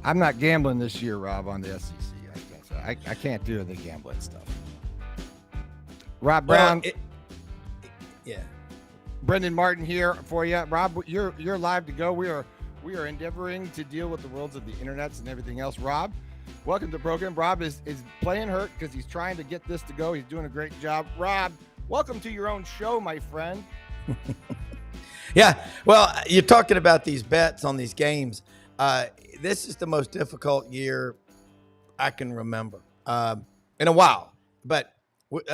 I'm not gambling this year, Rob, on the SEC. I can't do the gambling stuff. Rob Browne. Yeah. Brendan Martin here for you. Rob, you're live to go. We are endeavoring to deal with the worlds of the internets and everything else. Rob, welcome to the program. Rob is playing hurt because he's trying to get this to go. He's doing a great job. Rob, welcome to your own show, my friend. Yeah, well, you're talking about these bets on these games. This is the most difficult year I can remember in a while, but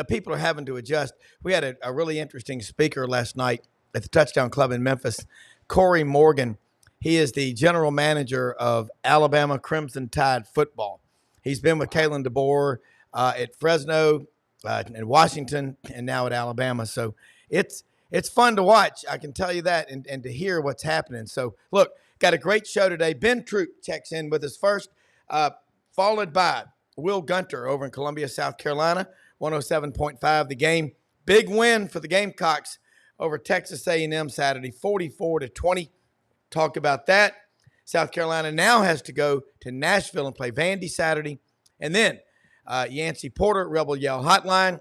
people are having to adjust. We had a really interesting speaker last night at the Touchdown Club in Memphis, Corey Morgan. He is the general manager of Alabama Crimson Tide football. He's been with Kalen DeBoer at Fresno and Washington and now at Alabama. So it's fun to watch, I can tell you that, and to hear what's happening. So, look, got a great show today. Ben Troupe checks in with us first, followed by Will Gunter over in Columbia, South Carolina, 107.5 The Game. Big win for the Gamecocks over Texas A&M Saturday, 44-20. Talk about that. South Carolina now has to go to Nashville and play Vandy Saturday. And then Yancy Porter, Rebel Yell Hotline.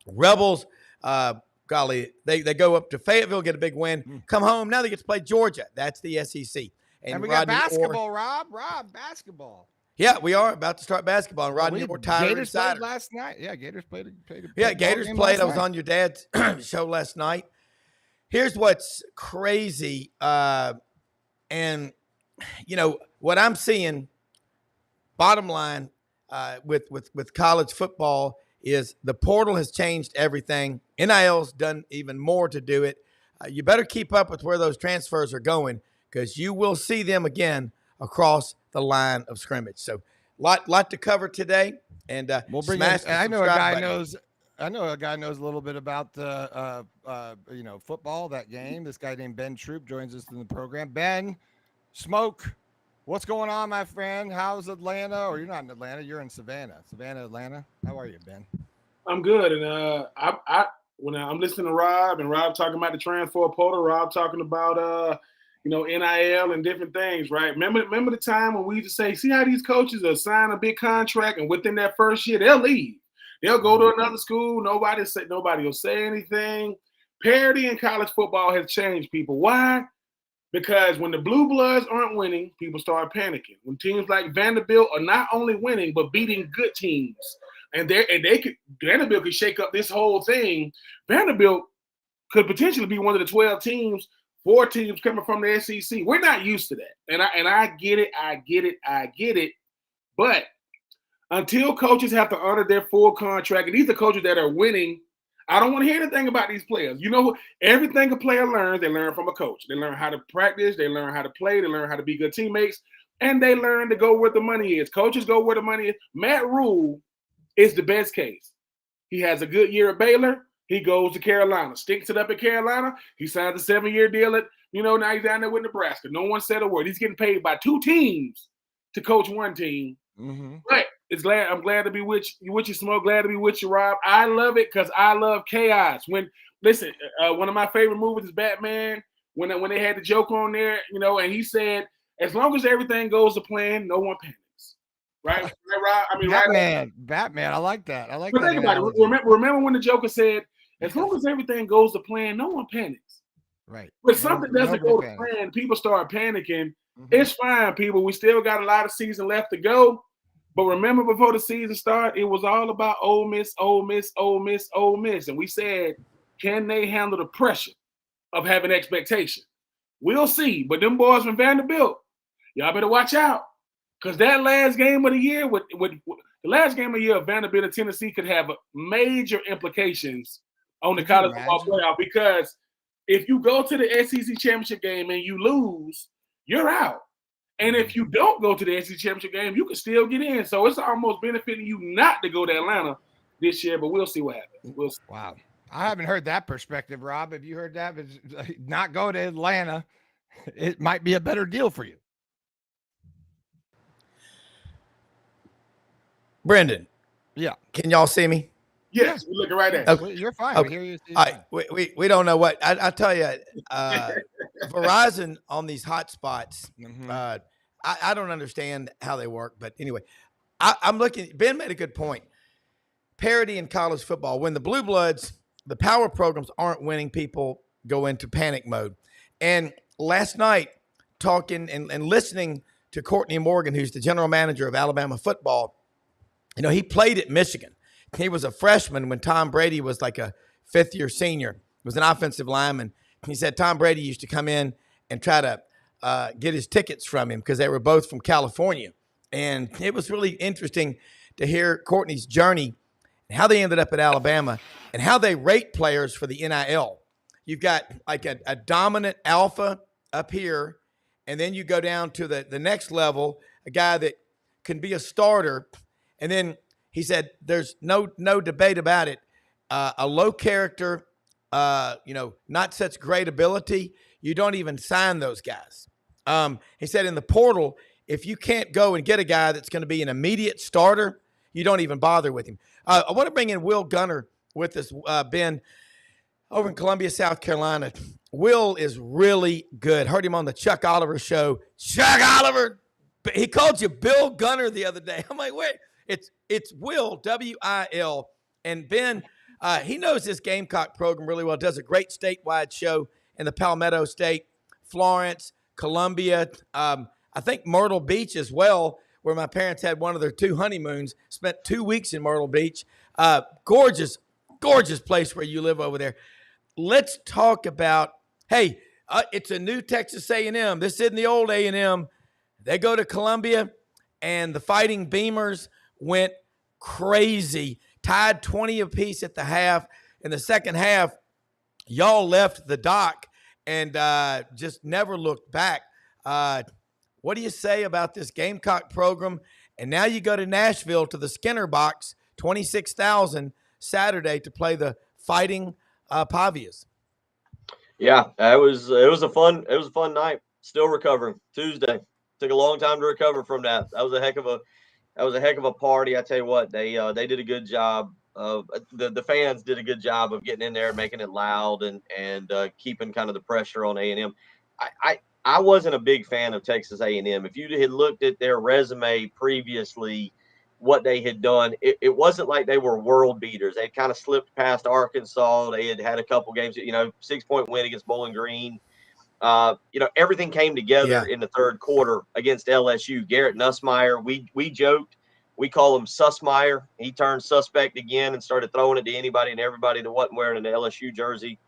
Rebels, they go up to Fayetteville, get a big win, come home. Now they get to play Georgia. That's the SEC. And we got basketball, Rob, basketball. Yeah, we are about to start basketball. And Rodney Orr, Gators played last night. Yeah, Gators played. Gators played. I was on your dad's show last night. Here's what's crazy. And, you know, what I'm seeing, bottom line, with college football is the portal has changed everything. NIL's done even more to do it. You better keep up with where those transfers are going because you will see them again across the line of scrimmage. So, lot to cover today, and we'll bring in, I know a guy knows a little bit about the football, that game. This guy named Ben Troupe joins us in the program. Ben, Smoke, what's going on, my friend? How's Atlanta? Or you're not in Atlanta, you're in Savannah, Atlanta. How are you, Ben? I'm good, and when I'm listening to Rob and Rob talking about the transfer portal, Rob talking about NIL and different things, right? Remember the time when we used to say, see how these coaches will sign a big contract and within that first year they'll leave. They'll go to another school. Nobody will say anything. Parity in college football has changed people. Why? Because when the Blue Bloods aren't winning, people start panicking. When teams like Vanderbilt are not only winning but beating good teams, Vanderbilt could shake up this whole thing. Vanderbilt could potentially be one of the 12 teams, 4 teams coming from the SEC. We're not used to that, and I get it. But until coaches have to honor their full contract, and these are coaches that are winning, I don't want to hear anything about these players. You know, everything a player learns, they learn from a coach. They learn how to practice, they learn how to play, they learn how to be good teammates, and they learn to go where the money is. Coaches go where the money is. Matt Rule is the best case. He has a good year at Baylor. He goes to Carolina, stinks it up at Carolina. He signs a 7-year deal at, now he's down there with Nebraska. No one said a word. He's getting paid by 2 teams to coach one team. Mm-hmm. But I'm glad to be with you, Smoke. Glad to be with you, Rob. I love it because I love chaos. One of my favorite movies is Batman. When they had the Joker on there, and he said, as long as everything goes to plan, no one panics. Right, Rob? I mean, Batman. I like that. But think about it. Remember when the Joker said, as long as everything goes to plan, no one panics. Right. But something doesn't go to plan, people start panicking. Mm-hmm. It's fine, people. We still got a lot of season left to go. But remember, before the season started, it was all about Ole Miss. And we said, can they handle the pressure of having expectation? We'll see. But them boys from Vanderbilt, y'all better watch out. Because that last game of the year, with the last game of the year of Vanderbilt and Tennessee could have major implications on the college football playoff. Because if you go to the SEC championship game and you lose, you're out. And if you don't go to the SEC championship game, you can still get in. So it's almost benefiting you not to go to Atlanta this year, but we'll see what happens. We'll see. Wow. I haven't heard that perspective, Rob. Have you heard that? Not go to Atlanta, it might be a better deal for you. Brenden. Yeah. Can y'all see me? Yes, we're looking right at you. Okay. You're fine. Okay. We hear you. All right. We don't know what. I tell you, Verizon on these hot spots, I don't understand how they work, but anyway, I'm looking. Ben made a good point. Parity in college football. When the Blue Bloods, the power programs aren't winning, people go into panic mode. And last night, talking and listening to Courtney Morgan, who's the general manager of Alabama football, he played at Michigan. He was a freshman when Tom Brady was like a fifth-year senior. He was an offensive lineman. He said Tom Brady used to come in and try to get his tickets from him because they were both from California. And it was really interesting to hear Courtney's journey and how they ended up at Alabama and how they rate players for the NIL. You've got like a dominant alpha up here, and then you go down to the next level, a guy that can be a starter. And then he said there's no debate about it. A low character, not such great ability, you don't even sign those guys. He said in the portal, if you can't go and get a guy that's going to be an immediate starter, you don't even bother with him. I want to bring in Will Gunter with us, Ben, over in Columbia, South Carolina. Will is really good. Heard him on the Chuck Oliver show. Chuck Oliver, he called you Bill Gunter the other day. I'm like, wait, it's Will, W-I-L. And Ben, he knows this Gamecock program really well. Does a great statewide show in the Palmetto State, Florence, Columbia, I think Myrtle Beach as well, where my parents had one of their 2 honeymoons, spent 2 weeks in Myrtle Beach. Gorgeous place where you live over there. Let's talk about, it's a new Texas A&M. This isn't the old A&M. They go to Columbia, and the Fighting Beamers went crazy, tied 20 apiece at the half. In the second half, y'all left the dock and just never looked back. What do you say about this Gamecock program? And now you go to Nashville to the Skinner Box, 26,000 Saturday to play the Fighting Pavias. Yeah, it was a fun night. Still recovering. Tuesday took a long time to recover from that. That was a heck of a party. I tell you what, they did a good job of the fans did a good job of getting in there, making it loud and keeping kind of the pressure on A&M. I wasn't a big fan of Texas A&M. If you had looked at their resume previously, what they had done, it wasn't like they were world beaters. They kind of slipped past Arkansas. They had a couple games, 6-point win against Bowling Green. Everything came together in the third quarter against LSU. Garrett Nussmeier, we joked, we call him Sussmeier. He turned suspect again and started throwing it to anybody and everybody that wasn't wearing an LSU jersey.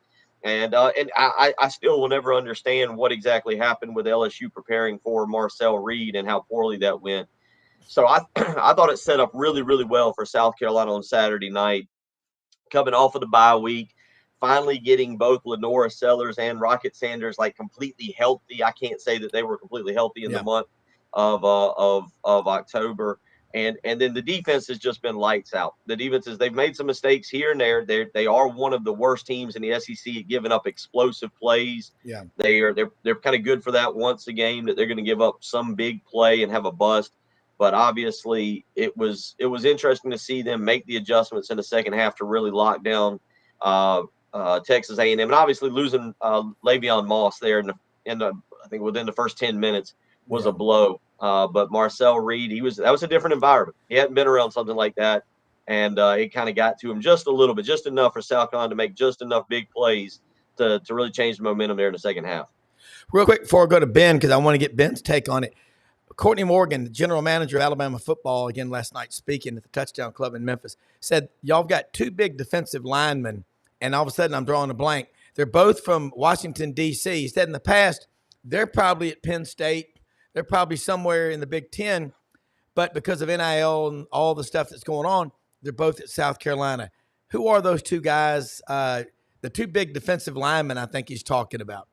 And I still will never understand what exactly happened with LSU preparing for Marcel Reed and how poorly that went. So I thought it set up really, really well for South Carolina on Saturday night, coming off of the bye week, finally getting both Lenora Sellers and Rocket Sanders like completely healthy. I can't say that they were completely healthy in the month of October. And then the defense has just been lights out. The defenses, they've made some mistakes here and there. They are one of the worst teams in the SEC at giving up explosive plays. Yeah, they're kind of good for that once a game, that they're going to give up some big play and have a bust. But obviously, it was interesting to see them make the adjustments in the second half to really lock down Texas A&M, and obviously losing Le'Veon Moss there in the I think within the first 10 minutes was a blow. But Marcel Reed, that was a different environment. He hadn't been around something like that, and it kind of got to him just a little bit, just enough for South Carolina to make just enough big plays to really change the momentum there in the second half. Real quick before I go to Ben, because I want to get Ben's take on it. Courtney Morgan, the general manager of Alabama football, again last night speaking at the Touchdown Club in Memphis, said y'all got 2 big defensive linemen, and all of a sudden I'm drawing a blank. They're both from Washington, D.C. He said in the past they're probably at Penn State. They're probably somewhere in the Big Ten, but because of NIL and all the stuff that's going on, they're both at South Carolina. Who are those 2 guys, the 2 big defensive linemen I think he's talking about?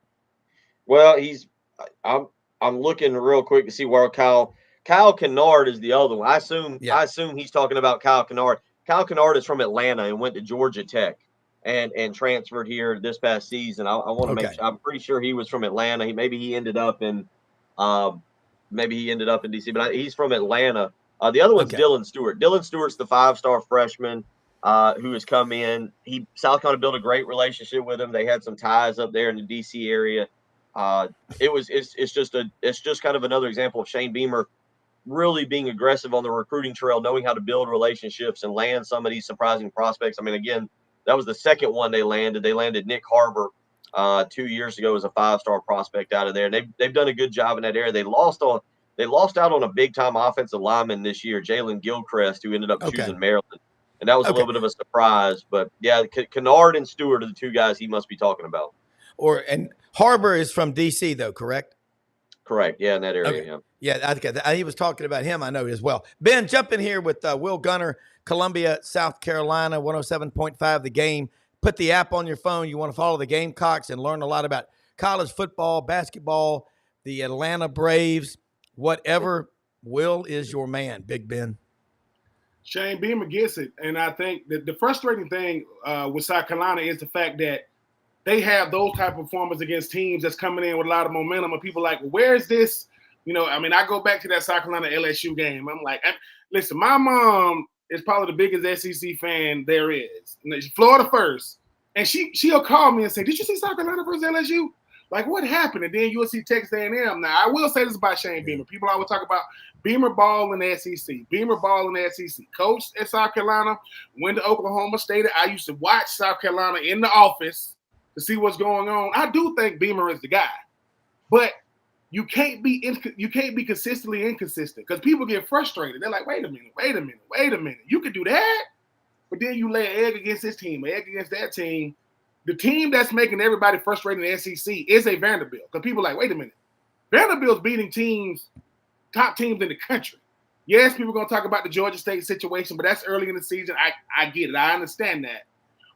Well, I'm looking real quick to see where Kyle Kennard is the other one. I assume he's talking about Kyle Kennard. Kyle Kennard is from Atlanta and went to Georgia Tech and transferred here this past season. I want to make sure. I'm pretty sure he was from Atlanta. Maybe he ended up in DC, but he's from Atlanta. The other one's Dylan Stewart. Dylan Stewart's the 5-star freshman who has come in. South Carolina built a great relationship with him. They had some ties up there in the DC area. It's just kind of another example of Shane Beamer really being aggressive on the recruiting trail, knowing how to build relationships and land some of these surprising prospects. I mean, again, that was the second one they landed. They landed Nick Harbor 2 years ago as a 5-star prospect out of there. And they've done a good job in that area. They lost out on a big time offensive lineman this year, Jalen Gilchrist, who ended up choosing Maryland. And that was a little bit of a surprise. But yeah, Kennard and Stewart are the two guys he must be talking about. And Harbor is from DC though, correct? Correct. Yeah, in that area. Okay. Yeah, he was talking about him. I know as well. Ben, jump in here with Will Gunter, Columbia, South Carolina, 107.5 The Game. Put the app on your phone. You want to follow the Gamecocks and learn a lot about college football, basketball, the Atlanta Braves, whatever. Will is your man, Big Ben. Shane Beamer gets it. And I think that the frustrating thing with South Carolina is the fact that they have those type of performers against teams that's coming in with a lot of momentum. And people are like, well, where is this? I go back to that South Carolina LSU game. I'm like, listen, my mom is probably the biggest SEC fan there is. Florida first. And she'll call me and say, did you see South Carolina versus LSU? Like, what happened? And then you'll see Texas A&M. Now, I will say this about Shane Beamer. People always talk about Beamer ball in the SEC. Beamer ball in the SEC. Coach at South Carolina, went to Oklahoma State. I used to watch South Carolina in the office to see what's going on. I do think Beamer is the guy. But you can't be consistently inconsistent because people get frustrated. They're like, wait a minute. You can do that? But then you lay an egg against this team, an egg against that team. The team that's making everybody frustrated in the SEC is a Vanderbilt. Because people are like, wait a minute. Vanderbilt's beating top teams in the country. Yes, people are going to talk about the Georgia State situation, but that's early in the season. I get it. I understand that.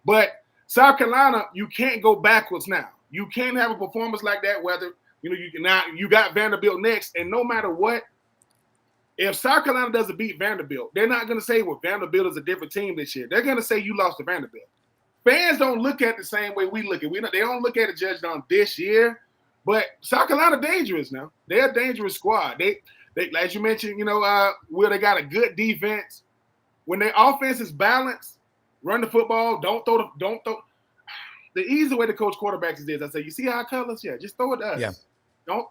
But South Carolina, you can't go backwards now. You can't have a performance like that, whether you got Vanderbilt next, and no matter what, if South Carolina doesn't beat Vanderbilt, they're not going to say, well, Vanderbilt is a different team this year. They're going to say you lost to Vanderbilt. Fans don't look at it the same way we look at it. They don't look at it judged on this year, but South Carolina dangerous now. They're a dangerous squad. They as you mentioned, where they got a good defense. When their offense is balanced, run the football, don't throw. The easy way to coach quarterbacks is this. I say, you see our colors? Yeah, just throw it to us. Yeah. Don't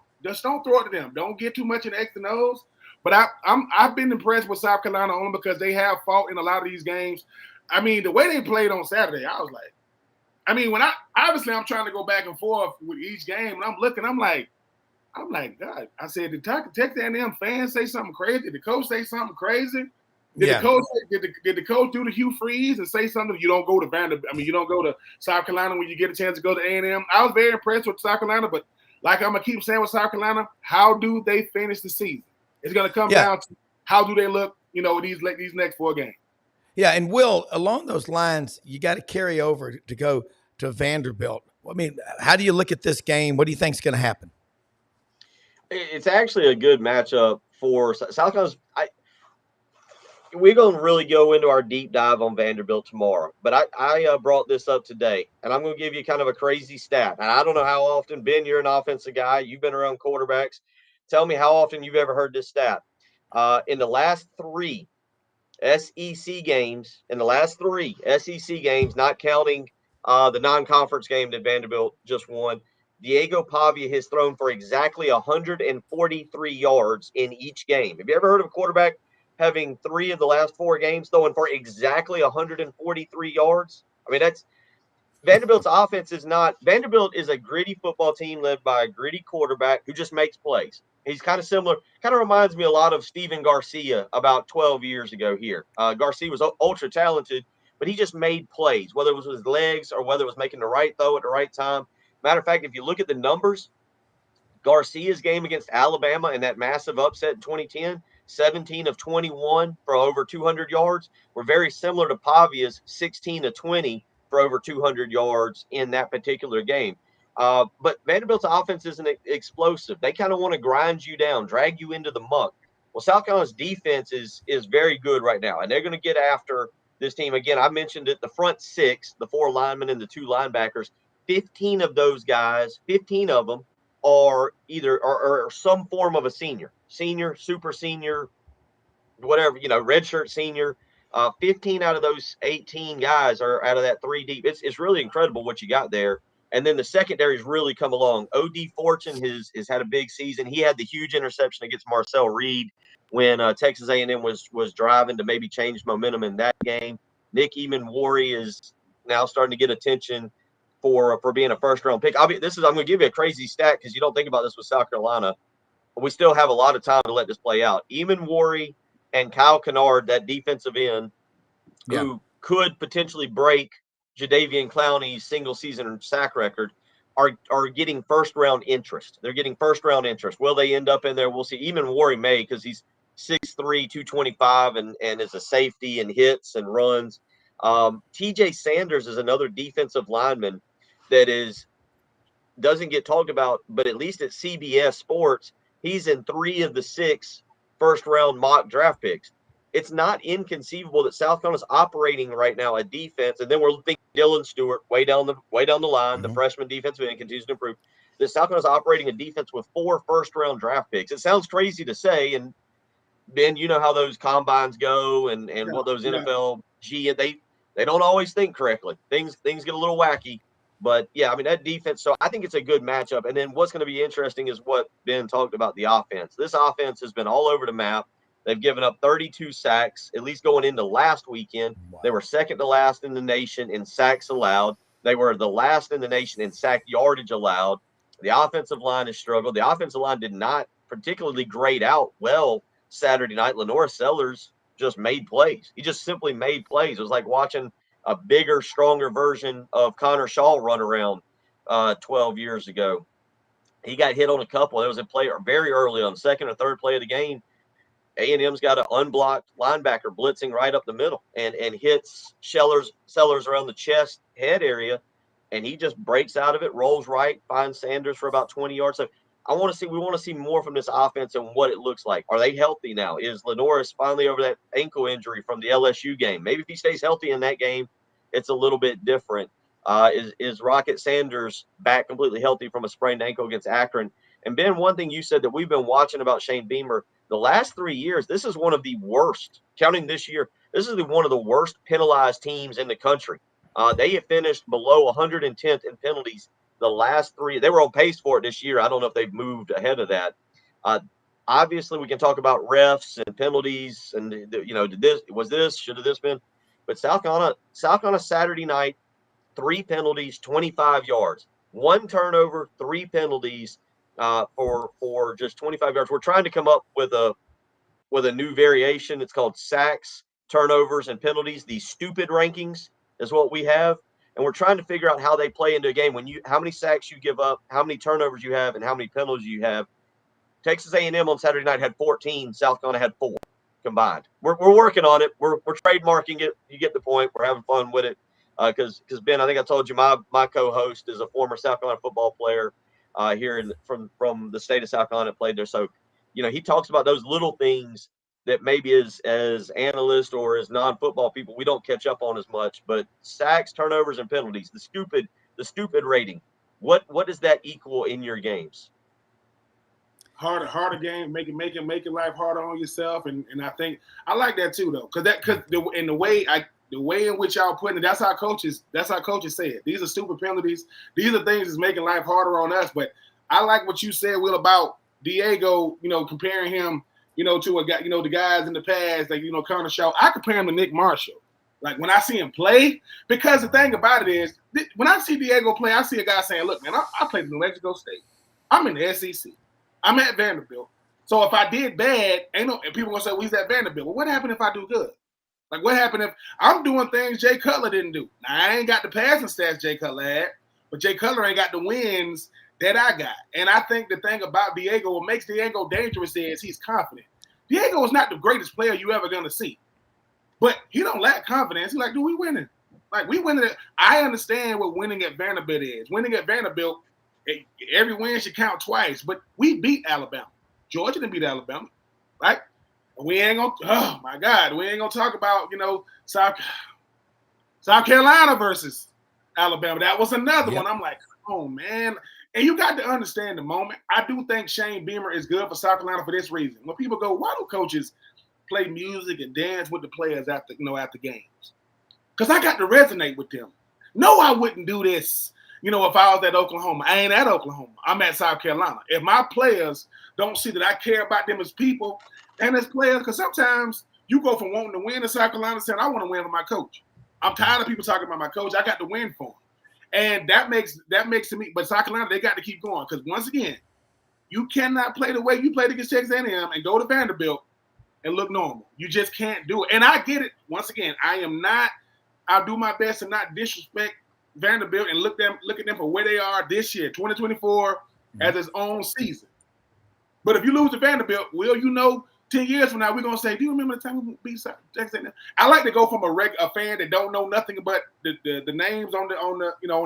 throw it to them. Don't get too much in the X and O's. But I've been impressed with South Carolina only because they have fought in a lot of these games. I mean, the way they played on Saturday, I was like, I'm trying to go back and forth with each game, and I'm like, God. I said, did Texas A&M fans say something crazy? Did the coach say something crazy? Did the coach do the Hugh Freeze and say something? You don't go to Vanderbilt. You don't go to South Carolina when you get a chance to go to A&M. I was very impressed with South Carolina, but like I'm gonna keep saying with South Carolina, how do they finish the season? It's gonna come down to how do they look, these next 4 games. Yeah, and Will, along those lines, you got to carry over to go to Vanderbilt. I mean, how do you look at this game? What do you think is going to happen? It's actually a good matchup for South Carolina. We're going to really go into our deep dive on Vanderbilt tomorrow, but I brought this up today, and I'm going to give you kind of a crazy stat. And I don't know how often, Ben, you're an offensive guy. You've been around quarterbacks. Tell me how often you've ever heard this stat. In the last 3 SEC games, not counting the non-conference game that Vanderbilt just won, Diego Pavia has thrown for exactly 143 yards in each game. Have you ever heard of a quarterback having 3 of the last 4 games throwing for exactly 143 yards? I mean, that's Vanderbilt's offense is not – Vanderbilt is a gritty football team led by a gritty quarterback who just makes plays. He's kind of similar – kind of reminds me a lot of Steven Garcia about 12 years ago here. Garcia was ultra talented, but he just made plays, whether it was with his legs or whether it was making the right throw at the right time. Matter of fact, if you look at the numbers, Garcia's game against Alabama in that massive upset in 2010, 17 of 21 for over 200 yards, were very similar to Pavia's 16 of 20 for over 200 yards in that particular game. But Vanderbilt's offense isn't explosive. They kind of want to grind you down, drag you into the muck. Well, South Carolina's defense is very good right now, and they're going to get after this team. Again, I mentioned it, the front 6, the 4 linemen and the 2 linebackers, 15 of those guys, 15 of them are either or some form of a senior, super senior, whatever, redshirt senior. 15 out of those 18 guys are out of that 3 deep. It's really incredible what you got there. And then the secondary's really come along. O.D. Fortune has had a big season. He had the huge interception against Marcel Reed when Texas A&M was driving to maybe change momentum in that game. Nick Eamon-Warry is now starting to get attention for being a first-round pick. I'm going to give you a crazy stat because you don't think about this with South Carolina. But we still have a lot of time to let this play out. Eamon-Warry and Kyle Kennard, that defensive end, who could potentially break Jadeveon Clowney's single-season sack record, are getting first-round interest. They're getting first-round interest. Will they end up in there? We'll see. Eamon-Warry may, because he's 6'3", 225, and is a safety and hits and runs. TJ Sanders is another defensive lineman that doesn't get talked about, but at least at CBS Sports, he's in 3 of the 6 first-round mock draft picks. It's not inconceivable that South Carolina's operating right now a defense, and then we're thinking Dylan Stewart way down the line, the freshman defensive end continues to improve. That South Carolina's operating a defense with 4 first-round draft picks. It sounds crazy to say, and Ben, you know how those combines go, and what those NFL they don't always think correctly. Things get a little wacky, but yeah, I mean that defense. So I think it's a good matchup. And then what's going to be interesting is what Ben talked about, the offense. This offense has been all over the map. They've given up 32 sacks, at least going into last weekend. Wow. They were second to last in the nation in sacks allowed. They were the last in the nation in sack yardage allowed. The offensive line has struggled. The offensive line did not particularly grade out well Saturday night. Lenore Sellers just made plays. He just simply made plays. It was like watching a bigger, stronger version of Connor Shaw run around 12 years ago. He got hit on a couple. There was a play very early on, second or third play of the game. A&M's got an unblocked linebacker blitzing right up the middle and hits Sellers around the chest head area, and he just breaks out of it, rolls right, finds Sanders for about 20 yards. So we want to see more from this offense and what it looks like. Are they healthy now? Is Lenoris finally over that ankle injury from the LSU game? Maybe if he stays healthy in that game, it's a little bit different. Is Rocket Sanders back completely healthy from a sprained ankle against Akron? And Ben, one thing you said that we've been watching about Shane Beamer, the last 3 years, this is one of the worst, counting this year, this is one of the worst penalized teams in the country. They have finished below 110th in penalties the last 3. They were on pace for it this year. I don't know if they've moved ahead of that. Obviously, we can talk about refs and penalties and, should have this been? But South Carolina Saturday night, 3 penalties, 25 yards. 1 turnover, 3 penalties for just 25 yards. We're trying to come up with a new variation. It's called sacks, turnovers, and penalties. These stupid rankings is what we have. And we're trying to figure out how they play into a game how many sacks you give up, how many turnovers you have, and how many penalties you have. Texas A&M on Saturday night had 14. South Carolina had 4 combined. We're working on it. We're trademarking it. You get the point. We're having fun with it. Because Ben, I think I told you my co-host is a former South Carolina football player here from the state of South Carolina, played there. So, he talks about those little things that maybe as analysts or as non-football people we don't catch up on as much. But sacks, turnovers, and penalties, the stupid rating. What does that equal in your games? Harder game, make it life harder on yourself, and I think I like that too though, because the way in which y'all putting it, that's how coaches say it. These are stupid penalties. These are things that's making life harder on us. But I like what you said, Will, about Diego. Comparing him, to a guy, the guys in the past, like Connor Shaw. I compare him to Nick Marshall. Like when I see him play, because the thing about it is, when I see Diego play, I see a guy saying, "Look, man, I played in New Mexico State. I'm in the SEC. I'm at Vanderbilt. So if I did bad, and people gonna say, well, he's at Vanderbilt. Well, what happened if I do good? Like, what happened if I'm doing things Jay Cutler didn't do? Now, I ain't got the passing stats Jay Cutler had, but Jay Cutler ain't got the wins that I got. And I think the thing about Diego, what makes Diego dangerous is he's confident. Diego is not the greatest player you ever going to see, but he don't lack confidence. He's like, dude, we winning. Like, we winning. I understand what winning at Vanderbilt is. Winning at Vanderbilt, every win should count twice, but we beat Alabama. Georgia didn't beat Alabama, right? We ain't gonna. Oh my God, we ain't gonna talk about South Carolina versus Alabama. That was another one. I'm like, oh man. And you got to understand the moment. I do think Shane Beamer is good for South Carolina for this reason. When people go, why do coaches play music and dance with the players after games? Because I got to resonate with them. No, I wouldn't do this. You know, if I was at Oklahoma, I ain't at Oklahoma. I'm at South Carolina. If my players don't see that I care about them as people and as players, because sometimes you go from wanting to win in South Carolina saying, I want to win for my coach. I'm tired of people talking about my coach. I got to win for him. And that makes to me, but South Carolina, they got to keep going. Because once again, you cannot play the way you played against Texas A&M and go to Vanderbilt and look normal. You just can't do it. And I get it. Once again, I'll do my best to not disrespect Vanderbilt and look at them for where they are this year, 2024, as its own season. But if you lose to Vanderbilt, will you know 10 years from now we're gonna say, do you remember the time we beat Texas A&M? I like to go from a fan that don't know nothing but the names on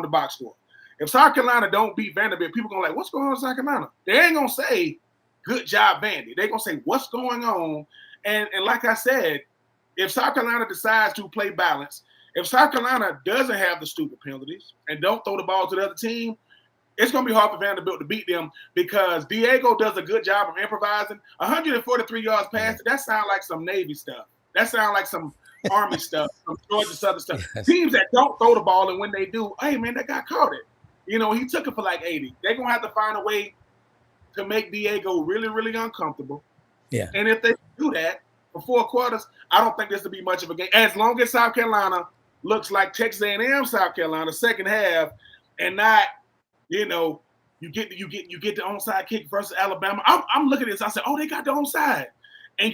the box score. If South Carolina don't beat Vanderbilt, people gonna like, what's going on in South Carolina? They ain't gonna say, good job, Vandy. They're gonna say, what's going on? And like I said, if South Carolina decides to play balance, if South Carolina doesn't have the stupid penalties and don't throw the ball to the other team, it's going to be hard for Vanderbilt to beat them because Diego does a good job of improvising. 143 yards passing, that sounds like some Navy stuff. That sounds like some Army stuff, some Georgia Southern stuff. Yes. Teams that don't throw the ball, and when they do, hey, man, that guy caught it. You know, he took it for like 80. They're going to have to find a way to make Diego really, really uncomfortable. Yeah. And if they do that for 4 quarters, I don't think this will be much of a game. As long as South Carolina looks like Texas A&M, South Carolina, second half, and not, you know, you get the onside kick versus Alabama. I'm looking at this. I said, oh, they got the onside, and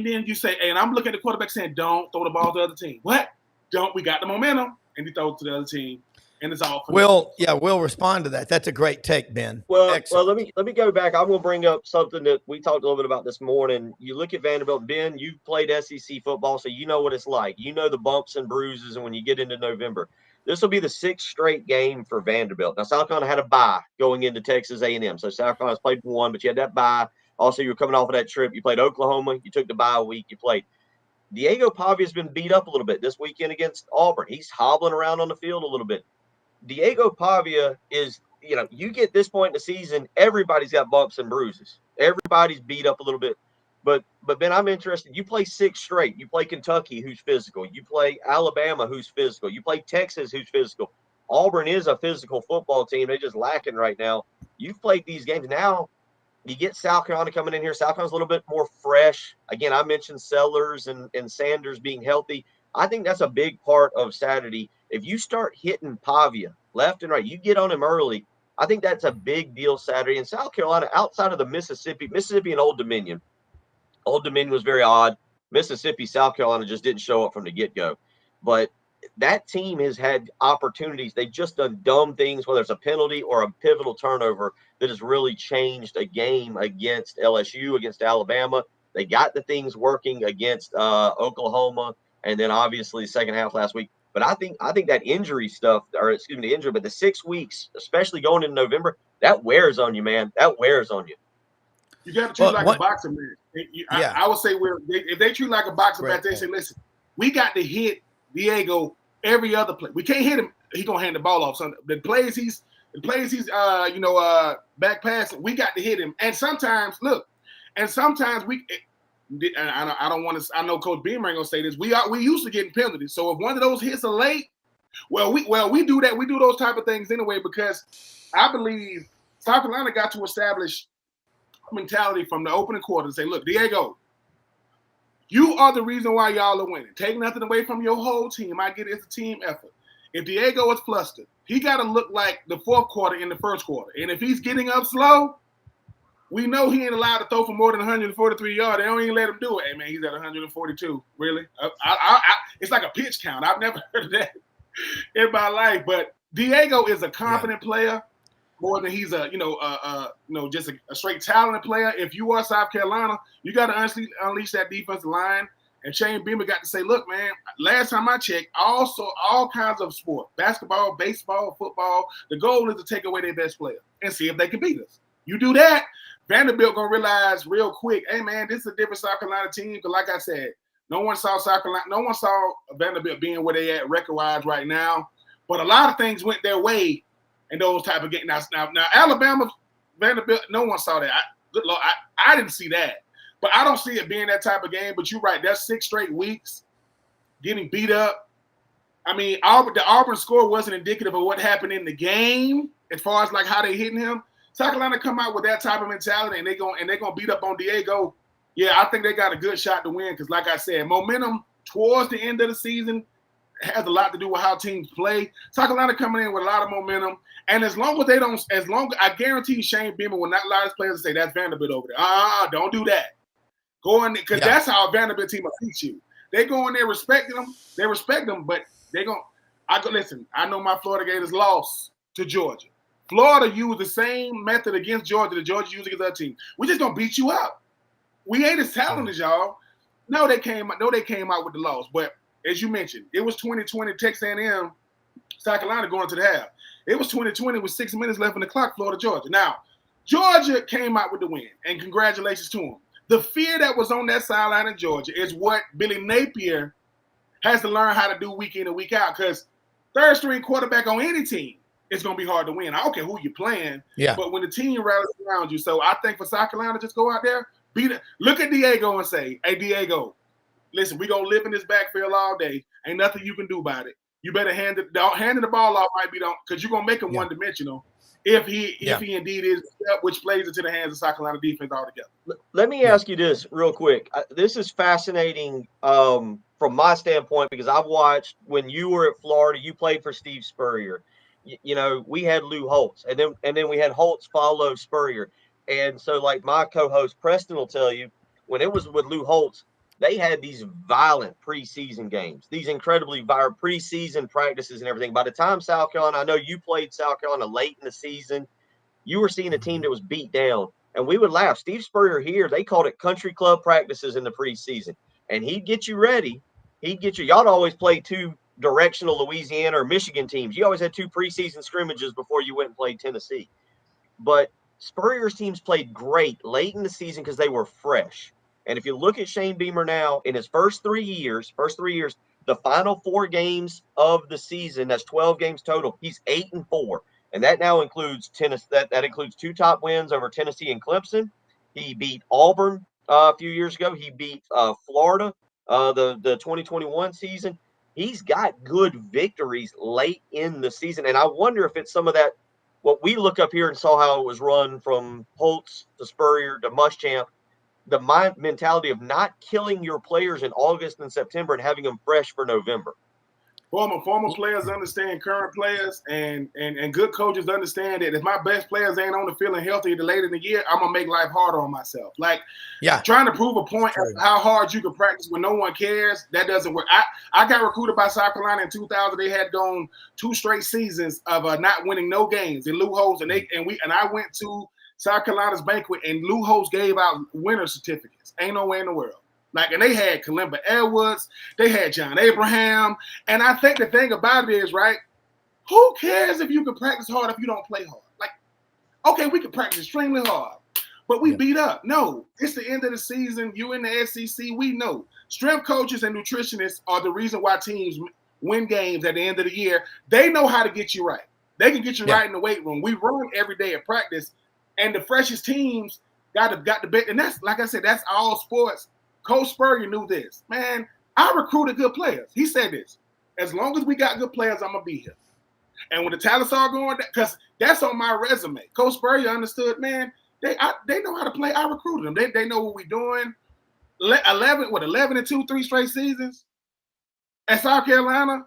then you say, and I'm looking at the quarterback saying, don't throw the ball to the other team. What? Don't? We got the momentum, and he throws it to the other team, and it's all. We'll respond to that. That's a great take, Ben. Well, let me go back. I'm going to bring up something that we talked a little bit about this morning. You look at Vanderbilt. Ben, you've played SEC football, so you know what it's like. You know the bumps and bruises, and when you get into November. This will be the 6th straight game for Vanderbilt. Now, South Carolina had a bye going into Texas A&M. So South Carolina's played 1, but you had that bye. Also, you were coming off of that trip. You played Oklahoma. You took the bye a week. You played. Diego Pavia's been beat up a little bit this weekend against Auburn. He's hobbling around on the field a little bit. Diego Pavia is, you know, you get this point in the season, everybody's got bumps and bruises. Everybody's beat up a little bit. But Ben, I'm interested. You play 6 straight. You play Kentucky, who's physical. You play Alabama, who's physical. You play Texas, who's physical. Auburn is a physical football team. They're just lacking right now. You've played these games. Now you get South Carolina coming in here. South Carolina's a little bit more fresh. Again, I mentioned Sellers and Sanders being healthy. I think that's a big part of Saturday. If you start hitting Pavia left and right, you get on him early. I think that's a big deal Saturday. And South Carolina, outside of the Mississippi and Old Dominion. Old Dominion was very odd. Mississippi, South Carolina just didn't show up from the get-go. But that team has had opportunities. They've just done dumb things, whether it's a penalty or a pivotal turnover that has really changed a game against LSU, against Alabama. They got the things working against Oklahoma, and then obviously second half last week. But I think that injury stuff, but the 6 weeks, especially going into November, that wears on you, man. That wears on you. You got to treat like a boxing man. I would say if they treat like a boxing match, they say, listen, we got to hit Diego every other play. We can't hit him. He's gonna hand the ball off. So the plays he's back passing, we got to hit him. And sometimes we. And I don't want to. I know Coach Beamer ain't gonna say this. We used to getting penalties. So if one of those hits are late, we do that. We do those type of things anyway because I believe South Carolina got to establish mentality from the opening quarter and say, look, Diego, you are the reason why y'all are winning. Take nothing away from your whole team. I get it, it's a team effort. If Diego is flustered, he got to look like the 4th quarter in the 1st quarter. And if he's getting up slow, we know he ain't allowed to throw for more than 143 yards. They don't even let him do it. Hey, man, he's at 142. Really? It's like a pitch count. I've never heard of that in my life. But Diego is a confident player. More than he's just a straight talented player. If you are South Carolina, you got to unleash that defensive line. And Shane Beamer got to say, look, man, last time I checked, also all kinds of sport, basketball, baseball, football, the goal is to take away their best player and see if they can beat us. You do that, Vanderbilt going to realize real quick, hey, man, this is a different South Carolina team. Because like I said, no one saw Vanderbilt being where they at record-wise right now. But a lot of things went their way in those type of games. Now, Alabama, Vanderbilt, no one saw that. Good Lord, I didn't see that. But I don't see it being that type of game. But you're right. That's 6 straight weeks getting beat up. I mean, the Auburn score wasn't indicative of what happened in the game as far as like how they hitting him. South Carolina come out with that type of mentality and they're gonna beat up on Diego. Yeah, I think they got a good shot to win because, like I said, momentum towards the end of the season has a lot to do with how teams play. South Carolina coming in with a lot of momentum, and as long as I guarantee Shane Beamer will not allow his players to say that's Vanderbilt over there. Don't do that. Go in there because that's how a Vanderbilt team will beat you. They go in there respecting them. They respect them, but listen. I know my Florida Gators lost to Georgia. Florida used the same method against Georgia that Georgia used against other teams. We're just gonna beat you up. We ain't as talented as y'all. No, they came out with the loss. But as you mentioned, it was 2020 Texas A&M, South Carolina going to the half. It was 2020 with 6 minutes left in the clock, Florida, Georgia. Now, Georgia came out with the win, and congratulations to them. The fear that was on that sideline in Georgia is what Billy Napier has to learn how to do week in and week out because third-string quarterback on any team, it's going to be hard to win. I don't care who you're playing, but when the team rallies around you. So I think for South Carolina, just go out there, look at Diego and say, hey, Diego, listen, we're going to live in this backfield all day. Ain't nothing you can do about it. You better handing the ball off might be because you're going to make him one-dimensional if he indeed is, which plays into the hands of South Carolina defense altogether. Let me ask you this real quick. This is fascinating from my standpoint because I've watched when you were at Florida, you played for Steve Spurrier. You know, we had Lou Holtz, and then we had Holtz follow Spurrier. And so, like my co-host Preston will tell you, when it was with Lou Holtz, they had these violent preseason games, these incredibly violent preseason practices and everything. By the time South Carolina, I know you played South Carolina late in the season, you were seeing a team that was beat down. And we would laugh. Steve Spurrier here, they called it country club practices in the preseason. And he'd get you ready. Y'all always play two directional Louisiana or Michigan teams. You always had two preseason scrimmages before you went and played Tennessee. But Spurrier's teams played great late in the season because they were fresh. And if you look at Shane Beamer now, in his first 3 years, the final 4 games of the season, that's 12 games total, he's 8-4. And that now includes Tennessee. That includes 2 top wins over Tennessee and Clemson. He beat Auburn a few years ago. He beat Florida the 2021 season. He's got good victories late in the season. And I wonder if it's some of that, what we look up here and saw how it was run from Holtz to Spurrier to Muschamp, the mentality of not killing your players in August and September and having them fresh for November. Former players understand current players, and good coaches understand that if my best players ain't on the field and healthy later in the year, I'm going to make life harder on myself. Like, trying to prove a point of how hard you can practice when no one cares, that doesn't work. I got recruited by South Carolina in 2000. They had gone 2 straight seasons of not winning no games in Lou Holtz, and I went to South Carolina's banquet, and Lou Holtz gave out winner certificates. Ain't no way in the world. Like, and they had Kalimba Edwards, they had John Abraham, and I think the thing about it is, right, who cares if you can practice hard if you don't play hard? Like, okay, we can practice extremely hard, but we beat up. No, it's the end of the season. You in the SEC, we know. Strength coaches and nutritionists are the reason why teams win games at the end of the year. They know how to get you right. They can get you right in the weight room. We run every day at practice, and the freshest teams got the bet. And that's, like I said, that's all sports. Coach Spurrier knew this. Man, I recruited good players. He said this. As long as we got good players, I'm going to be here. And when the talents are going, because that's on my resume. Coach Spurrier understood, man, they know how to play. I recruited them. They know what we're doing. 11-2, 3 straight seasons. At South Carolina,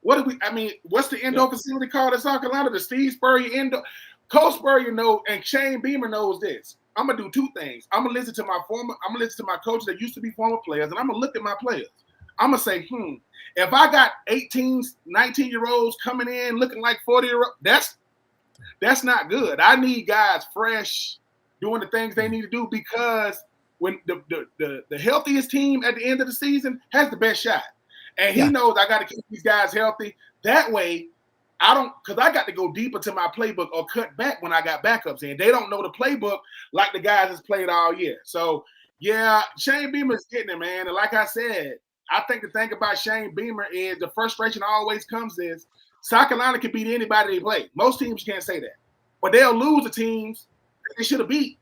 what's the indoor facility called at South Carolina? The Steve Spurrier indoor. Coach Spurrier knows, and Shane Beamer knows this. I'm gonna do 2 things. I'm gonna listen to my coaches that used to be former players, and I'm gonna look at my players. I'm gonna say, if I got 18, 19-year-olds coming in looking like 40-year-olds, that's not good. I need guys fresh, doing the things they need to do, because when the healthiest team at the end of the season has the best shot. And he knows I got to keep these guys healthy. That way, because I got to go deeper to my playbook or cut back when I got backups in. They don't know the playbook like the guys that's played all year. So, Shane Beamer's getting it, man. And like I said, I think the thing about Shane Beamer is the frustration always comes is South Carolina can beat anybody they play. Most teams can't say that. But they'll lose the teams that they should have beat,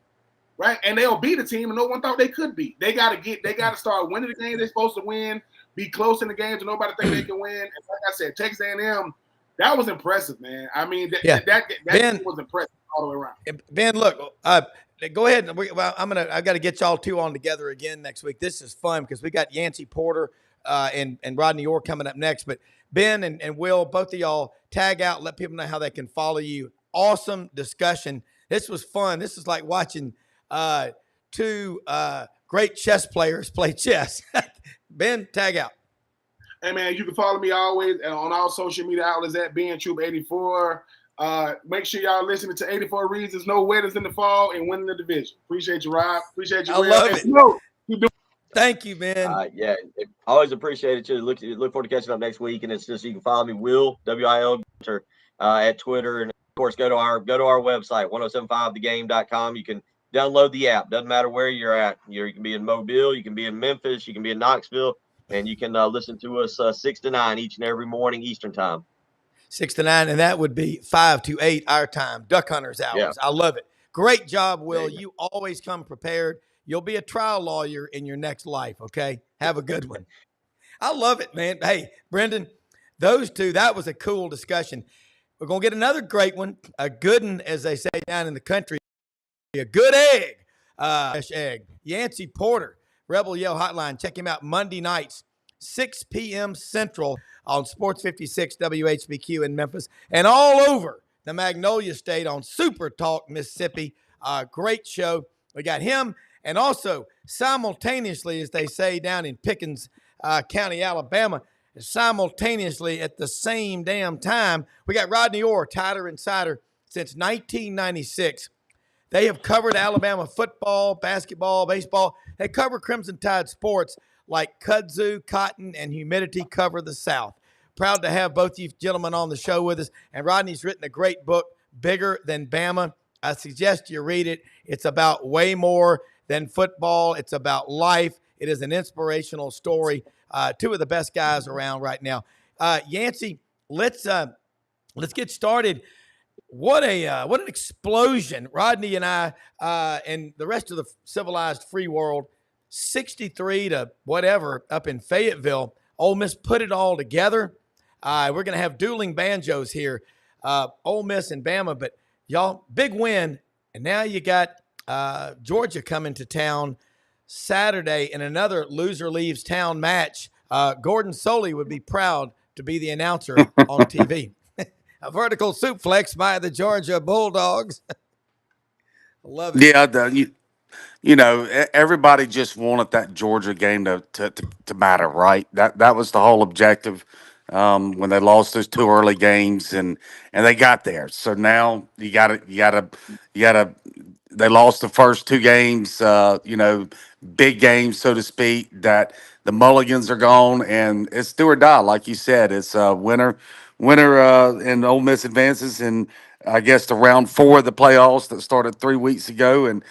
right? And they'll beat a team and no one thought they could beat. They got to start winning the game they're supposed to win, be close in the games and nobody think they can win. And like I said, Texas A&M, that was impressive, man. I mean, that Ben, was impressive all the way around. Ben, look, go ahead. I've got to get y'all two on together again next week. This is fun because we got Yancy Porter and Rodney Orr coming up next. But Ben and Will, both of y'all tag out, let people know how they can follow you. Awesome discussion. This was fun. This is like watching two great chess players play chess. Ben, tag out. Hey, man, you can follow me always on all social media outlets at Ben Troupe 84. Make sure y'all listening to 84 Reasons, No Weddings in the Fall, and winning the division. Appreciate you, Rob. Appreciate you, Will. I love it. Thank you, man. Yeah, always appreciate it. Look forward to catching up next week. And it's just, you can follow me, Will, WIL, Gunter, at Twitter. And, of course, go to our website, 1075thegame.com. You can download the app. Doesn't matter where you're at. You can be in Mobile. You can be in Memphis. You can be in Knoxville. And you can listen to us 6 to 9 each and every morning Eastern time. 6 to 9, and that would be 5 to 8 our time, Duck Hunters hours. Yeah. I love it. Great job, Will. You always come prepared. You'll be a trial lawyer in your next life, okay? Have a good one. I love it, man. Hey, Brenden, those two, that was a cool discussion. We're going to get another great one, a good one, as they say down in the country, a good egg. Egg. Yancy Porter, Rebel Yell Hotline. Check him out Monday nights, 6 p.m. Central on Sports 56 WHBQ in Memphis and all over the Magnolia State on Super Talk Mississippi. Great show. We got him. And also, simultaneously, as they say down in Pickens County, Alabama, simultaneously at the same damn time, we got Rodney Orr, Tighter Insider, since 1996. They have covered Alabama football, basketball, baseball. They cover Crimson Tide sports like kudzu, cotton, and humidity cover the South. Proud to have both you gentlemen on the show with us. And Rodney's written a great book, Bigger Than Bama. I suggest you read it. It's about way more than football. It's about life. It is an inspirational story. Two of the best guys around right now. Yancy, let's get started. What an explosion. Rodney and I and the rest of the civilized free world, 63 to whatever up in Fayetteville. Ole Miss put it all together. We're going to have dueling banjos here, Ole Miss and Bama. But, y'all, big win. And now you got Georgia coming to town Saturday in another loser leaves town match. Gordon Soley would be proud to be the announcer on TV. A vertical suplex by the Georgia Bulldogs. I love it. Yeah, you know, everybody just wanted that Georgia game to matter, right? That was the whole objective when they lost those two early games, and they got there. So now you gotta. They lost the first two games, big games, so to speak. That the Mulligans are gone, and it's do or die, like you said. It's winner, and Ole Miss advances, and I guess to round 4 of the playoffs that started 3 weeks ago, and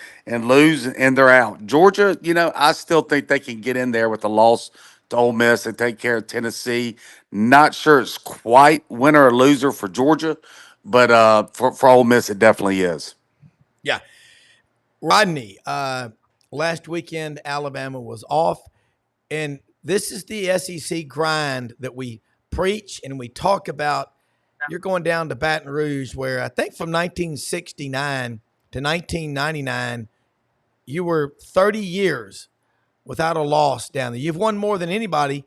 lose, and they're out. Georgia, I still think they can get in there with a loss to Ole Miss and take care of Tennessee. Not sure it's quite winner or loser for Georgia, but for Ole Miss, it definitely is. Yeah. Rodney, last weekend, Alabama was off, and this is the SEC grind that we preach and we talk about. You're going down to Baton Rouge, where I think from 1969 to 1999, you were 30 years without a loss down there. You've won more than anybody.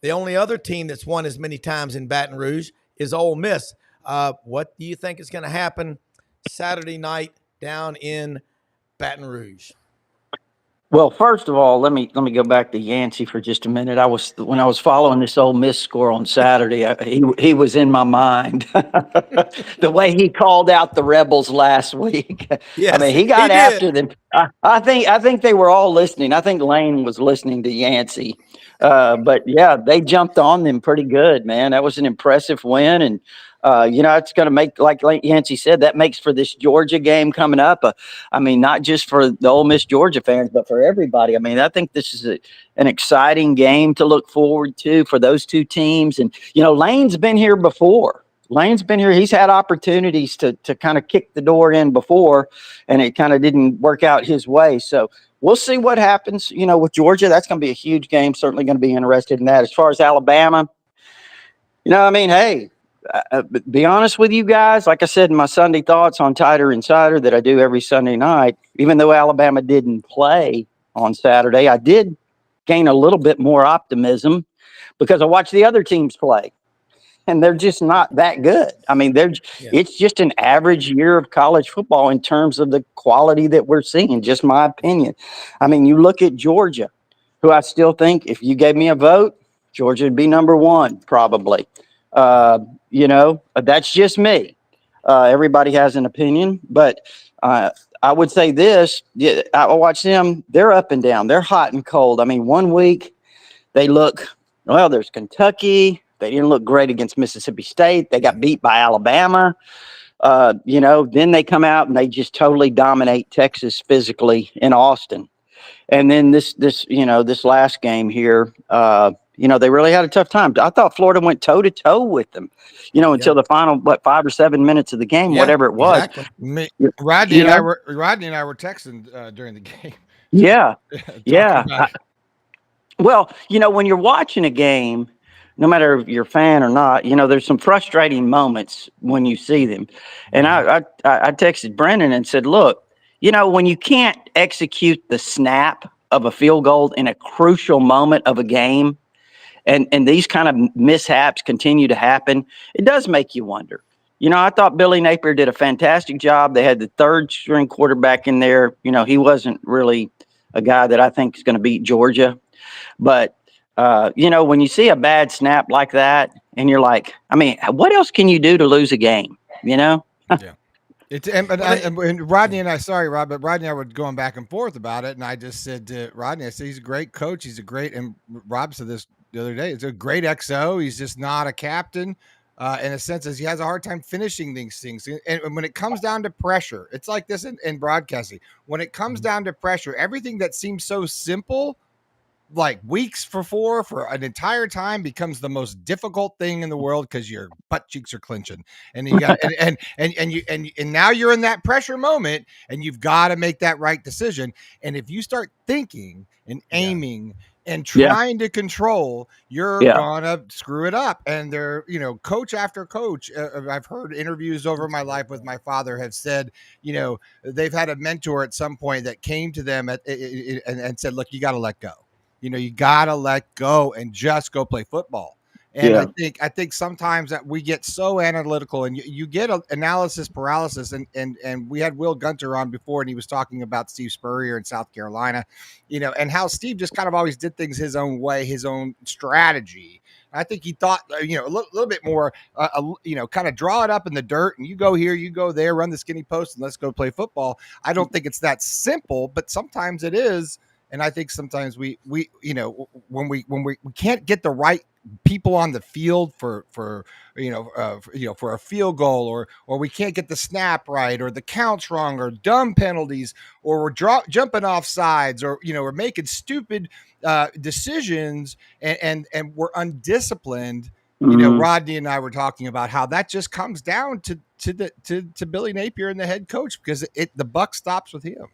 The only other team that's won as many times in Baton Rouge is Ole Miss. What do you think is going to happen Saturday night down in Baton Rouge? Well, first of all, let me go back to Yancy for just a minute. When I was following this Ole Miss score on Saturday, he was in my mind. The way he called out the Rebels last week. Yes, I mean, he got after them. I think they were all listening. I think Lane was listening to Yancy. But yeah, they jumped on them pretty good, man. That was an impressive win, and it's going to make, like Yancy said, that makes for this Georgia game coming up. I mean, not just for the Ole Miss Georgia fans, but for everybody. I mean, I think this is an exciting game to look forward to for those two teams. And, Lane's been here before. Lane's been here. He's had opportunities to kind of kick the door in before, and it kind of didn't work out his way. So we'll see what happens, with Georgia. That's going to be a huge game. Certainly going to be interested in that. As far as Alabama, hey, be honest with you guys. Like I said in my Sunday thoughts on Tighter Insider that I do every Sunday night, even though Alabama didn't play on Saturday, I did gain a little bit more optimism because I watched the other teams play. And they're just not that good. I mean, it's just an average year of college football in terms of the quality that we're seeing, just my opinion. I mean, you look at Georgia, who I still think if you gave me a vote, Georgia would be number one, probably. That's just me. Everybody has an opinion, but I would say this. I watch them. They're up and down. They're hot and cold. I mean, one week they look, there's Kentucky. They didn't look great against Mississippi State. They got beat by Alabama. Then they come out and they just totally dominate Texas physically in Austin. And then this last game here, they really had a tough time. I thought Florida went toe to toe with them, until the final 5 or 7 minutes of the game, whatever it was. Exactly. Rodney and I were texting during the game. Yeah. Well, when you're watching a game, no matter if you're a fan or not, there's some frustrating moments when you see them. And I texted Brenden and said, look, when you can't execute the snap of a field goal in a crucial moment of a game, and these kind of mishaps continue to happen, it does make you wonder. I thought Billy Napier did a fantastic job. They had the third string quarterback in there. He wasn't really a guy that I think is going to beat Georgia. But when you see a bad snap like that and you're like, I mean, what else can you do to lose a game? Yeah. And Rodney and I, sorry, Rob, but Rodney and I were going back and forth about it. And I just said to Rodney, I said, he's a great coach. He's a great, and Rob said this the other day, it's a great XO. He's just not a captain in a sense as he has a hard time finishing these things. And when it comes down to pressure, it's like this in broadcasting. When it comes down to pressure, everything that seems so simple, like weeks for an entire time, becomes the most difficult thing in the world because your butt cheeks are clenching, and you got and now you're in that pressure moment, and you've got to make that right decision. And if you start thinking and aiming and trying to control, you're gonna screw it up. And they're, coach after coach, I've heard interviews over my life with my father have said, they've had a mentor at some point that came to them and said, look, you got to let go. You got to let go and just go play football. And I think sometimes that we get so analytical, and you get analysis paralysis. And we had Will Gunter on before, and he was talking about Steve Spurrier in South Carolina, and how Steve just kind of always did things his own way, his own strategy. I think he thought, a little bit more, kind of draw it up in the dirt, and you go here, you go there, run the skinny post, and let's go play football. I don't think it's that simple, but sometimes it is. And I think sometimes we when we can't get the right people on the field for a field goal, or we can't get the snap right, or the counts wrong, or dumb penalties, or we're jumping off sides, or we're making stupid decisions, and we're undisciplined. Rodney and I were talking about how that just comes down to Billy Napier and the head coach, because the buck stops with him.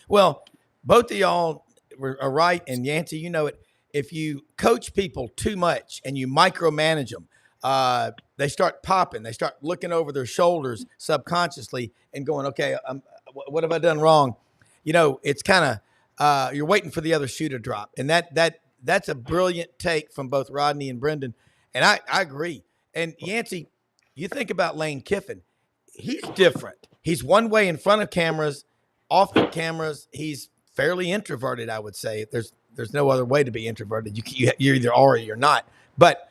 Well, both of y'all are right, and Yancy, it. If you coach people too much and you micromanage them, they start popping. They start looking over their shoulders subconsciously and going, okay, what have I done wrong? It's kind of you're waiting for the other shoe to drop. And that's a brilliant take from both Rodney and Brenden. And I agree. And Yancy, you think about Lane Kiffin. He's different. He's one way in front of cameras. Off the cameras, he's fairly introverted, I would say. There's no other way to be introverted. You either are or you're not. But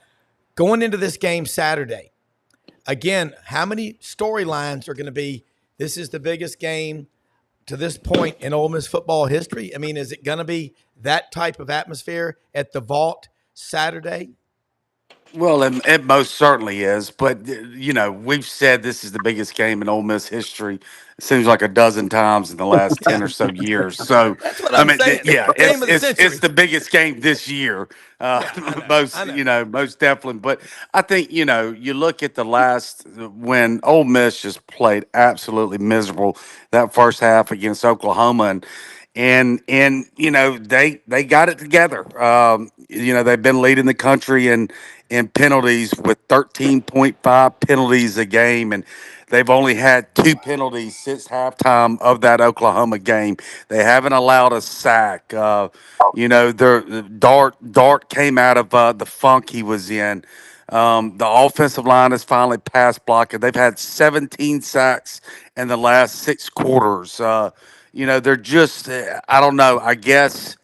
going into this game Saturday, again, how many storylines are going to be, this is the biggest game to this point in Ole Miss football history? I mean, is it going to be that type of atmosphere at the Vault Saturday? Well, it most certainly is. But, we've said this is the biggest game in Ole Miss history. It seems like a dozen times in the last 10 Yeah, or so years. So, that's what I I'm mean, saying. yeah, Game it's of the it's it's century. the biggest game this year, Yeah, I know. I most know. most definitely. But I think you look at the last when Ole Miss just played absolutely miserable that first half against Oklahoma, and they got it together. They've been leading the country in penalties with 13.5 penalties a game, and they've only had two penalties since halftime of that Oklahoma game. They haven't allowed a sack. Their Dart came out of the funk he was in. The offensive line is finally pass blocking. They've had 17 sacks in the last 6 quarters. They're just I don't know. I guess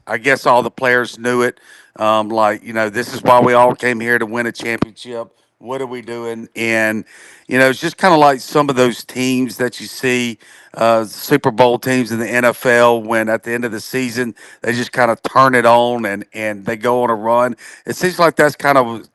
all the players knew it. This is why we all came here to win a championship. What are we doing? And it's just kind of like some of those teams that you see, Super Bowl teams in the NFL, when at the end of the season they just kind of turn it on and they go on a run. It seems like that's kind of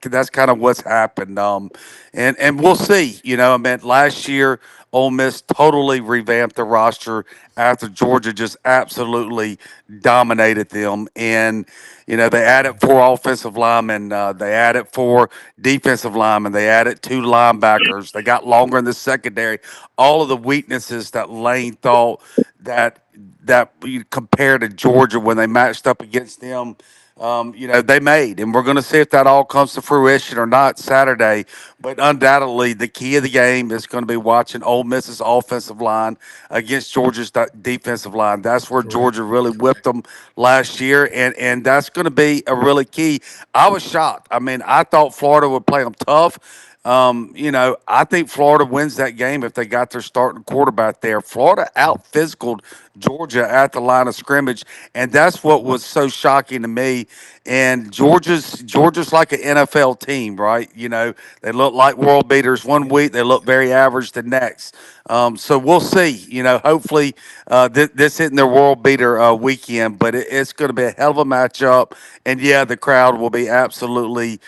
what's happened. And we'll see. I mean, last year Ole Miss totally revamped the roster after Georgia just absolutely dominated them. And, they added 4 offensive linemen, they added 4 defensive linemen, they added 2 linebackers, they got longer in the secondary. All of the weaknesses that Lane thought that compared to Georgia when they matched up against them, they made. And we're going to see if that all comes to fruition or not Saturday. But undoubtedly, the key of the game is going to be watching Ole Miss's offensive line against Georgia's defensive line. That's where Correct. Georgia really whipped them last year, and that's going to be a really key. I was shocked. I mean, I thought Florida would play them tough. I think Florida wins that game if they got their starting quarterback there. Florida out physicaled Georgia at the line of scrimmage, and that's what was so shocking to me. And Georgia's like an NFL team, right? They look like world beaters one week, they look very average the next. So we'll see. Hopefully this isn't their world beater weekend, but it's going to be a hell of a matchup. And yeah, the crowd will be absolutely.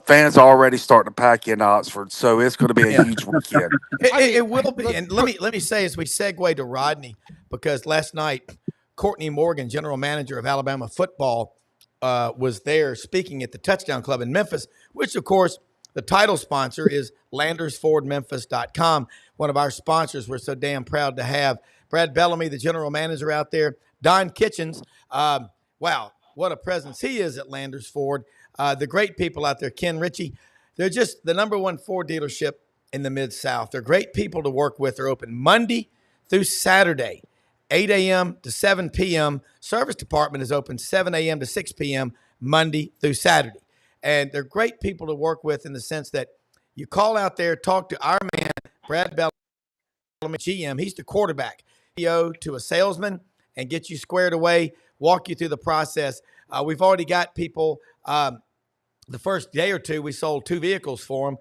Fans are already starting to pack in Oxford, so it's going to be a Yeah. huge weekend. It will be. And let me say as we segue to Rodney, because last night Courtney Morgan, general manager of Alabama football, was there speaking at the Touchdown Club in Memphis, which of course the title sponsor is LandersFordMemphis.com. One of our sponsors we're so damn proud to have. Brad Bellamy, the general manager out there. Don Kitchens. Wow, what a presence he is at Landers Ford. The great people out there, Ken Ritchie. They're just the number one Ford dealership in the Mid-South. They're great people to work with. They're open Monday through Saturday, 8 a.m. to 7 p.m. Service department is open 7 a.m. to 6 p.m. Monday through Saturday. And they're great people to work with in the sense that you call out there, talk to our man, Brad Bellamy, GM. He's the quarterback. To a salesman and get you squared away, walk you through the process. We've already got people. The first day or two, we sold 2 vehicles for them.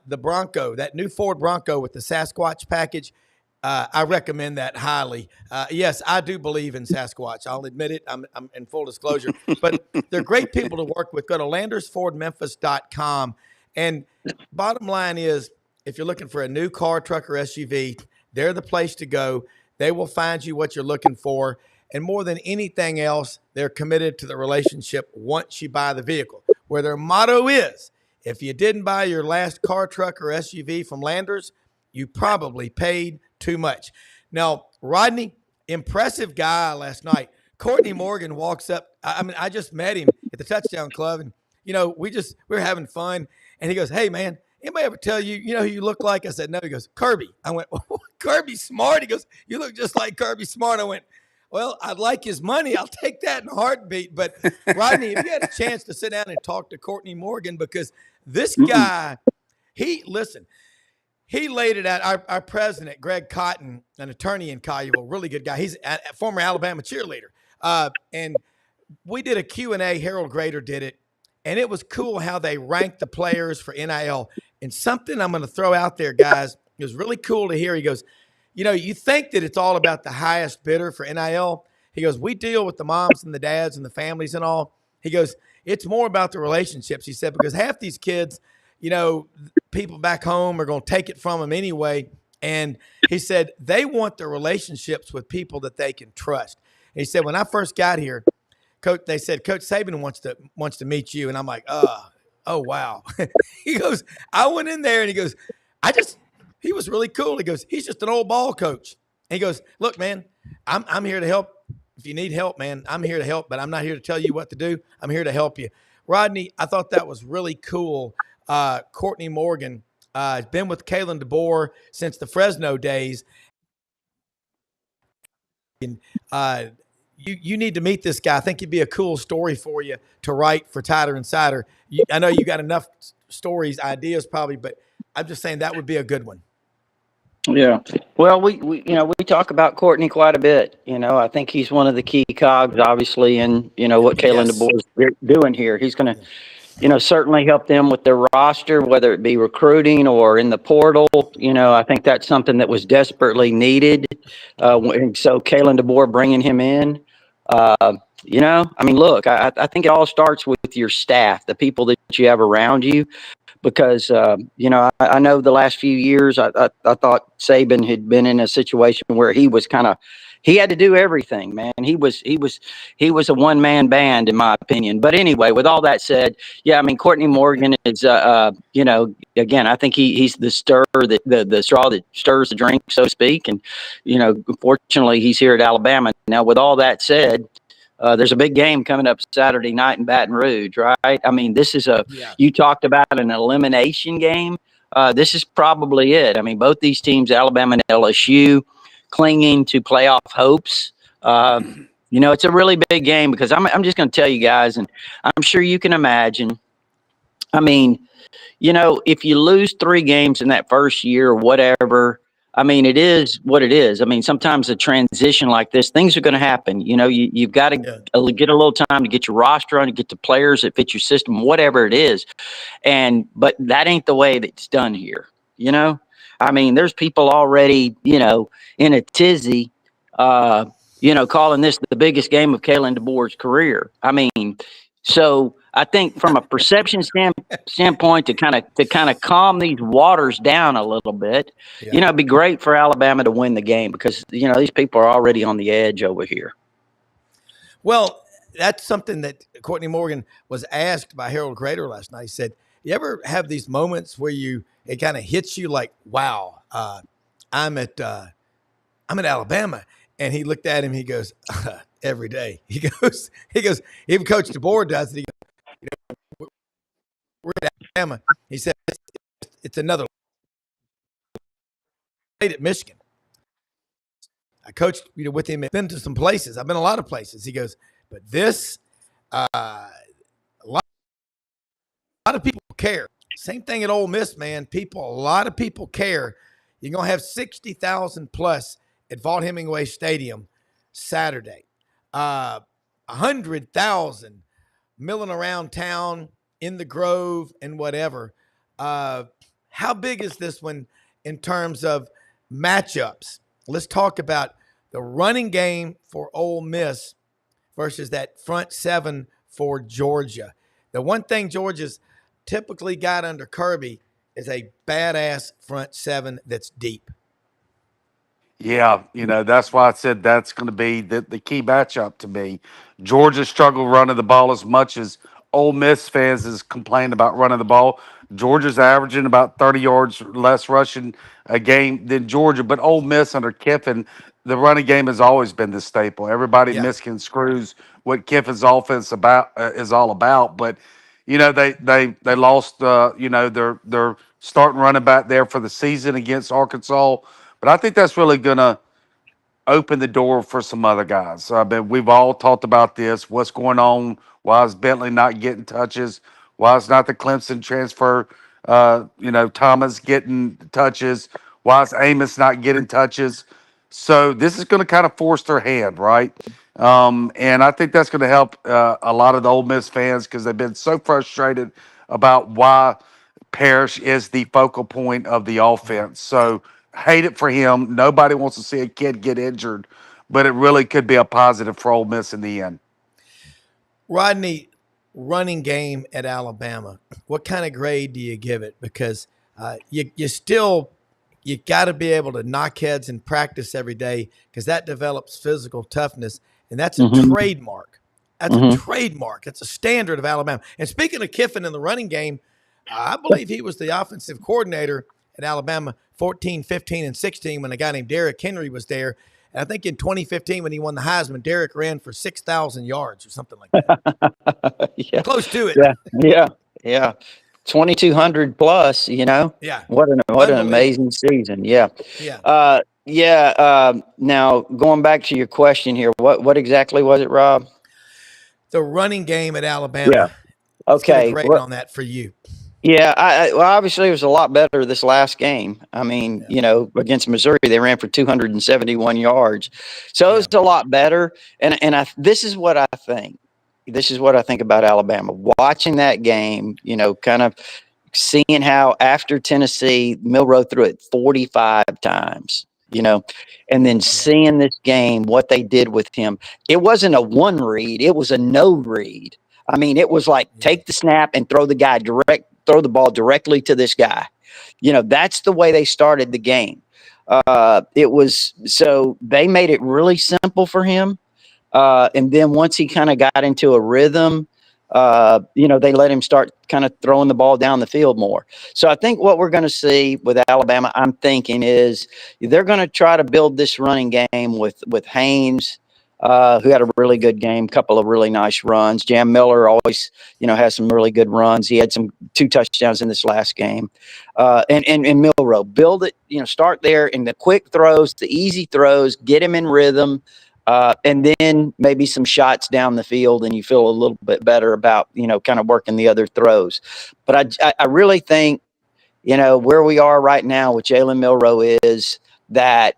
The Bronco, that new Ford Bronco with the Sasquatch package, I recommend that highly. Yes, I do believe in Sasquatch. I'll admit it. I'm in full disclosure. But they're great people to work with. Go to LandersFordMemphis.com. And bottom line is, if you're looking for a new car, truck, or SUV, they're the place to go. They will find you what you're looking for. And more than anything else, they're committed to the relationship once you buy the vehicle, where their motto is, if you didn't buy your last car, truck, or SUV from Landers, you probably paid too much. Now, Rodney, impressive guy last night. Courtney Morgan walks up. I just met him at the Touchdown Club, and, we're having fun. And he goes, hey, man, anybody ever tell you, who you look like? I said, no. He goes, Kirby. I went, well, Kirby Smart? He goes, you look just like Kirby Smart. I went, well, I'd like his money. I'll take that in a heartbeat. But, Rodney, if you had a chance to sit down and talk to Courtney Morgan, because this guy, he laid it out. Our president, Greg Cotton, an attorney in Collierville, really good guy. He's a former Alabama cheerleader. And we did a Q&A. Harold Grader did it. And it was cool how they ranked the players for NIL. And something I'm going to throw out there, guys, it was really cool to hear. He goes, you think that it's all about the highest bidder for NIL. He goes, we deal with the moms and the dads and the families and all. He goes, it's more about the relationships. He said, because half these kids, people back home are going to take it from them anyway. And he said, they want the relationships with people that they can trust. And he said, when I first got here, they said, Coach Saban wants to meet you. And I'm like, oh, wow. He goes, I went in there and he goes, he was really cool. He goes, he's just an old ball coach. And he goes, look, man, I'm here to help. If you need help, man, I'm here to help, but I'm not here to tell you what to do. I'm here to help you. Rodney, I thought that was really cool. Courtney Morgan has been with Kalen DeBoer since the Fresno days. And you need to meet this guy. I think it'd be a cool story for you to write for Tighter Insider. I know you got enough stories, ideas probably, but I'm just saying that would be a good one. Yeah. Well, we talk about Courtney quite a bit. I think he's one of the key cogs, obviously, in, what Kalen DeBoer is doing here. He's going to, certainly help them with their roster, whether it be recruiting or in the portal. I think that's something that was desperately needed. And so Kalen DeBoer bringing him in, look, I think it all starts with your staff, the people that you have around you. Because, I know the last few years, I thought Saban had been in a situation where he had to do everything, man. He was a one-man band, in my opinion. But anyway, with all that said, Courtney Morgan is, again, I think he's the straw that stirs the drink, so to speak. And, fortunately, he's here at Alabama. Now, with all that said, there's a big game coming up Saturday night in Baton Rouge, right? This is you talked about an elimination game. This is probably it. Both these teams, Alabama and LSU, clinging to playoff hopes. It's a really big game because I'm just going to tell you guys, and I'm sure you can imagine. If you lose 3 games in that first year or whatever, it is what it is. Sometimes a transition like this, things are going to happen. You've got to get a little time to get your roster on, to get the players that fit your system, whatever it is. But that ain't the way that it's done here. There's people already, in a tizzy, calling this the biggest game of Kalen DeBoer's career. So I think from a perception standpoint, to kind of calm these waters down a little bit, it'd be great for Alabama to win the game because these people are already on the edge over here. Well, that's something that Courtney Morgan was asked by Harold Grader last night. He said, "You ever have these moments where it kind of hits you like, wow, I'm at Alabama," and he looked at him. He goes, "Every day." He goes, even Coach DeBoer does it. He goes, we're at Alabama. He said, it's another at Michigan. I coached with him. I've been to some places. I've been a lot of places. He goes, but this, a lot of people care. Same thing at Ole Miss, man. A lot of people care. You're going to have 60,000 plus at Vaught Hemingway Stadium Saturday. 100,000 milling around town in the Grove and whatever. How big is this one in terms of matchups? Let's talk about the running game for Ole Miss versus that front 7 for Georgia. The one thing Georgia's typically got under Kirby is a badass front 7 that's deep. Yeah, that's why I said that's going to be the key matchup to me. Georgia struggled running the ball as much as Ole Miss fans has complained about running the ball. Georgia's averaging about 30 yards less rushing a game than Georgia, but Ole Miss under Kiffin, the running game has always been the staple. Everybody misconstrues what Kiffin's offense is all about, but they lost. They're starting running back there for the season against Arkansas. But I think that's really going to open the door for some other guys. We've all talked about this. What's going on? Why is Bentley not getting touches? Why is not the Clemson transfer, Thomas getting touches? Why is Amos not getting touches? So this is going to kind of force their hand, right? And I think that's going to help a lot of the Ole Miss fans because they've been so frustrated about why Parrish is the focal point of the offense. So hate it for him. Nobody wants to see a kid get injured, but it really could be a positive for Ole Miss in the end. Rodney, running game at Alabama, what kind of grade do you give it? Because you got to be able to knock heads in practice every day, because that develops physical toughness, and that's a trademark. That's a trademark. It's a standard of Alabama. And speaking of Kiffin in the running game, I believe he was the offensive coordinator at Alabama 14, 15, and 16 when a guy named Derrick Henry was there. And I think in 2015 when he won the Heisman, Derrick ran for 6,000 yards or something like that. Yeah. Close to it. Yeah. 2,200 plus, Yeah. What an amazing season. Yeah. Yeah. Now going back to your question here, what exactly was it, Rob? The running game at Alabama. Yeah. Okay. Grade on that for you. Yeah, well, obviously it was a lot better this last game. I mean, against Missouri, they ran for 271 yards, so it was a lot better. And this is what I think. This is what I think about Alabama. Watching that game, kind of seeing how after Tennessee, Milroe threw it 45 times. And then seeing this game, what they did with him. It wasn't a one read; it was a no read. I mean, it was like take the snap and throw the ball directly to this guy. That's the way they started the game. So they made it really simple for him. And then once he kind of got into a rhythm, they let him start kind of throwing the ball down the field more. So I think what we're going to see with Alabama, I'm thinking, is they're going to try to build this running game with Haynes, who had a really good game, couple of really nice runs. Jam Miller always, has some really good runs. He had 2 touchdowns in this last game. And Milroe, build it, start there in the quick throws, the easy throws, get him in rhythm. And then maybe some shots down the field, and you feel a little bit better about, kind of working the other throws. But I really think, where we are right now with Jalen Milroe is that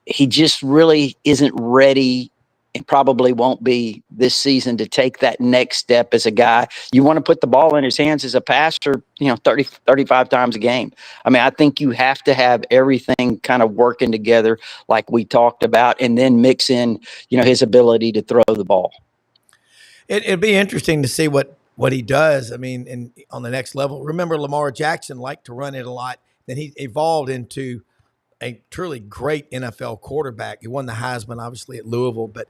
he just really isn't ready, and probably won't be this season, to take that next step as a guy. You want to put the ball in his hands as a passer, 30, 35 times a game. I mean, I think you have to have everything kind of working together like we talked about, and then mix in, his ability to throw the ball. It'd be interesting to see what he does. I mean, on the next level. Remember, Lamar Jackson liked to run it a lot. Then he evolved into a truly great NFL quarterback. He won the Heisman, obviously, at Louisville, but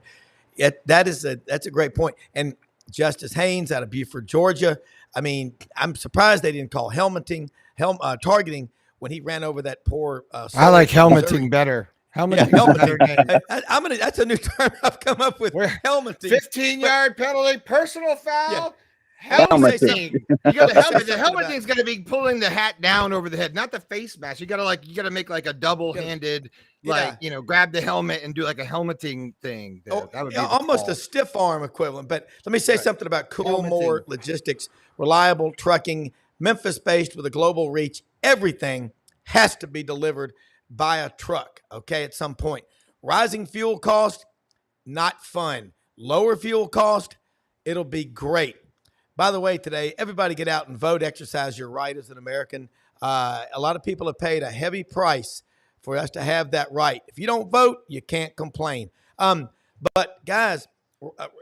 that's a great point. And Justice Haynes out of Beaufort, Georgia. I mean, I'm surprised they didn't call targeting when he ran over that poor. I like helmeting better. Helmeting. That's a new term I've come up with. Helmeting. 15-yard penalty, personal foul. Yeah. Helmeting. The helmeting is going to be pulling the hat down over the head, not the face mask. You got to make like a double-handed, grab the helmet and do like a helmeting thing. That would be almost a stiff arm equivalent. But let me say something about Coolmore Logistics, reliable trucking, Memphis-based with a global reach. Everything has to be delivered by a truck. Okay, at some point, rising fuel cost, not fun. Lower fuel cost, it'll be great. By the way, today, everybody get out and vote, exercise your right as an American. A lot of people have paid a heavy price for us to have that right. If you don't vote, you can't complain. But guys,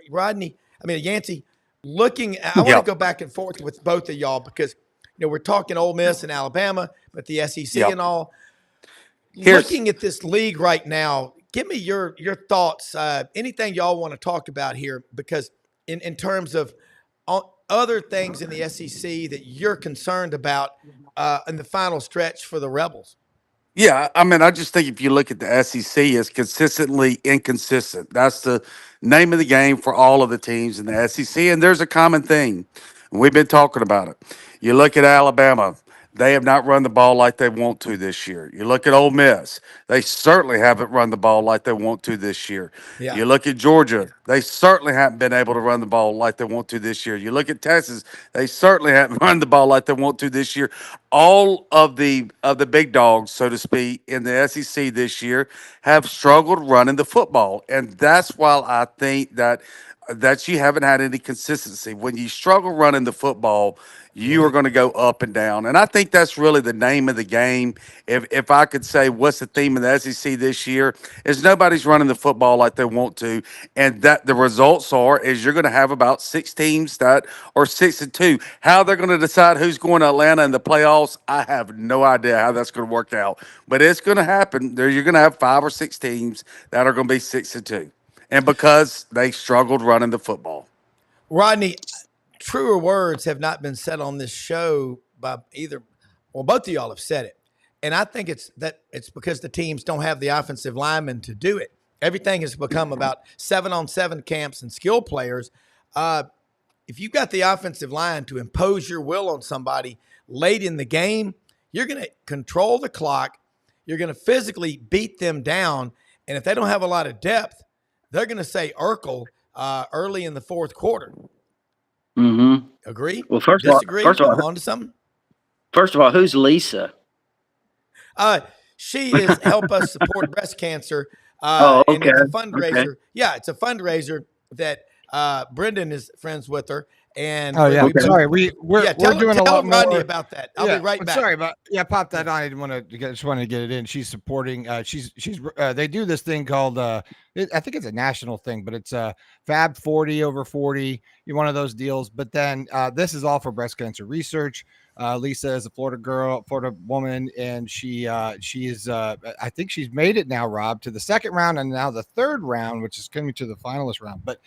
Yancy, I want to go back and forth with both of y'all because, we're talking Ole Miss and Alabama, but the SEC and all. Looking at this league right now, give me your thoughts, anything y'all want to talk about here, because in terms of other things in the SEC that you're concerned about in the final stretch for the Rebels. Yeah, I mean, I just think if you look at the SEC, it's consistently inconsistent. That's the name of the game for all of the teams in the SEC, and there's a common thing. We've been talking about it. You look at Alabama. They have not run the ball like they want to this year. You look at Ole Miss. They certainly haven't run the ball like they want to this year. Yeah. You look at Georgia. They certainly haven't been able to run the ball like they want to this year. You look at Texas. They certainly haven't run the ball like they want to this year. All of the big dogs, so to speak, in the SEC this year have struggled running the football. And that's why I think that that you haven't had any consistency. When you struggle running the football, you are going to go up and down. And I think that's really the name of the game. If I could say what's the theme of the SEC this year, is nobody's running the football like they want to. And that the results is you're going to have about 6 teams that are 6-2. How they're going to decide who's going to Atlanta in the playoffs, I have no idea how that's going to work out. But it's going to happen. You're going to have 5 or 6 teams that are going to be 6-2. And because they struggled running the football. Rodney, truer words have not been said on this show by either, well, both of y'all have said it. And I think it's because the teams don't have the offensive linemen to do it. Everything has become about 7-on-7 camps and skill players. If you've got the offensive line to impose your will on somebody late in the game, you're going to control the clock. You're going to physically beat them down. And if they don't have a lot of depth, they're going to say Urkel early in the fourth quarter. Mm-hmm. Agree? Well, first of all, on to something. First of all, who's Lisa? She is help us support breast cancer. Okay. And it's a fundraiser. Okay. Yeah, it's a fundraiser that Brenden is friends with her. And sorry, we're doing a lot more. Rodney about that. I'll be right back. Sorry about pop that on. I didn't want to just wanted to get it in. She's supporting. She's they do this thing called I think it's a national thing, but it's Fab 40 over 40. You're one of those deals. But then this is all for breast cancer research. Lisa is a Florida woman, and she is I think she's made it now, Rob, to the second round and now the third round, which is coming to the finalist round. But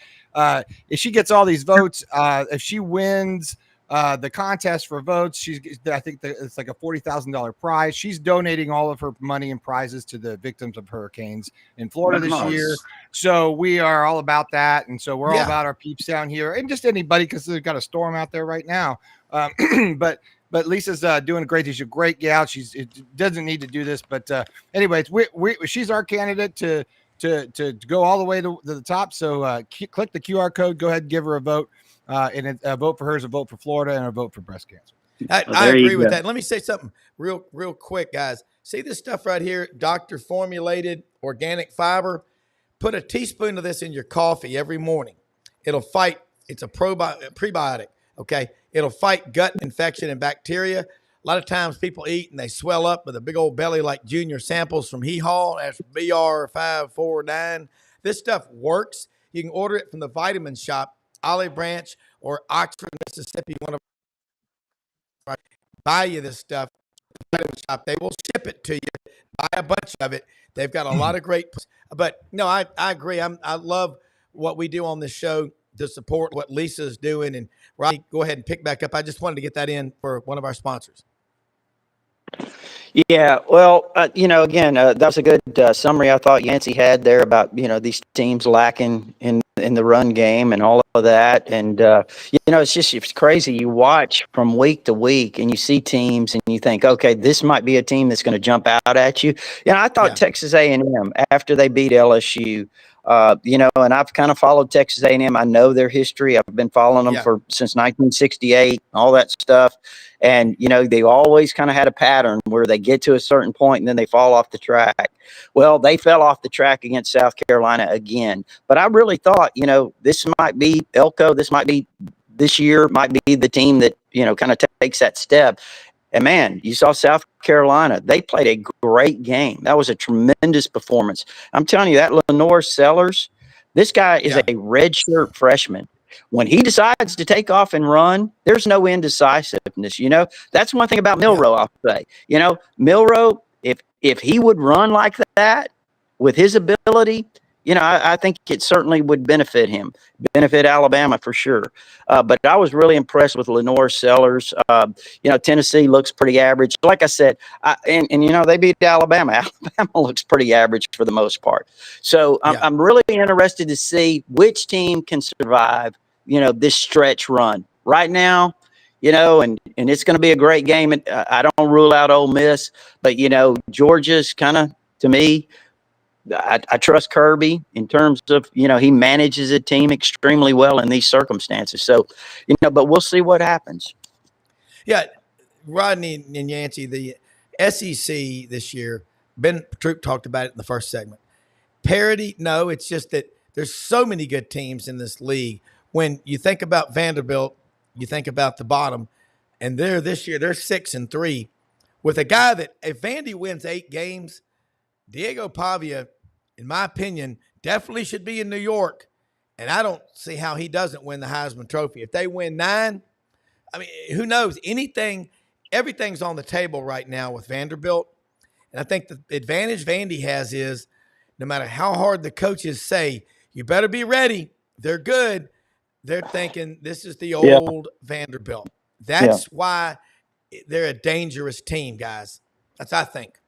if she gets all these votes, if she wins the contest for votes, I think it's like a $40,000 prize. She's donating all of her money and prizes to the victims of hurricanes in Florida this year. So we are all about that, and so we're all about our peeps down here, and just anybody, because they've got a storm out there right now. But Lisa's doing great. She's a great gal. It doesn't need to do this, but anyways, she's our candidate to go all the way to the top. So click the QR code. Go ahead and give her a vote. And a vote for her is a vote for Florida, and a vote for breast cancer. I agree with that. Let me say something real quick, guys. See this stuff right here, doctor formulated organic fiber. Put a teaspoon of this in your coffee every morning. It'll fight. It's a prebiotic. Okay. It'll fight gut infection and bacteria. A lot of times people eat and they swell up with a big old belly like Junior Samples from Hee Haw. That's BR549. This stuff works. You can order it from the vitamin shop, Olive Branch or Oxford, Mississippi. One of buy you this stuff. Vitamin shop. They will ship it to you. Buy a bunch of it. They've got a lot of great. But no, I agree. I love what we do on this show to support what Lisa's doing. And Rodney, go ahead and pick back up. I just wanted to get that in for one of our sponsors. Yeah, well, again, that was a good summary I thought Yancy had there about, these teams lacking in the run game and all of that. And, it's crazy. You watch from week to week and you see teams and you think, okay, this might be a team that's going to jump out at you. I thought Texas A&M, after they beat LSU, and I've kind of followed Texas A&M. I know their history. I've been following them since 1968, all that stuff. And, they always kind of had a pattern where they get to a certain point and then they fall off the track. Well, they fell off the track against South Carolina again. But I really thought, this might be Elko. This year might be the team that, kind of takes that step. And, man, you saw South Carolina. They played a great game. That was a tremendous performance. I'm telling you, that Lenore Sellers, this guy is a redshirt freshman. When he decides to take off and run, there's no indecisiveness. That's one thing about Milroe, I'll say. Milroe, if he would run like that with his ability, I think it certainly would benefit him, benefit Alabama for sure. But I was really impressed with Lenore Sellers. Tennessee looks pretty average. Like I said, they beat Alabama. Alabama looks pretty average for the most part. So I'm really interested to see which team can survive, this stretch run. Right now, and it's going to be a great game. I don't rule out Ole Miss, but, Georgia's kind of, to me, I trust Kirby in terms of, he manages a team extremely well in these circumstances. So, but we'll see what happens. Yeah. Rodney and Yancy, the SEC this year, Ben Troupe talked about it in the first segment. Parity, no, it's just that There's so many good teams in this league. When you think about Vanderbilt, you think about the bottom, and this year they're 6-3 with a guy that if Vandy wins 8 games, Diego Pavia, in my opinion, definitely should be in New York. And I don't see how he doesn't win the Heisman Trophy. If they win 9, I mean, who knows? Everything's on the table right now with Vanderbilt. And I think the advantage Vandy has is no matter how hard the coaches say, you better be ready, they're good. They're thinking this is the old Vanderbilt. That's why they're a dangerous team, guys. That's I think.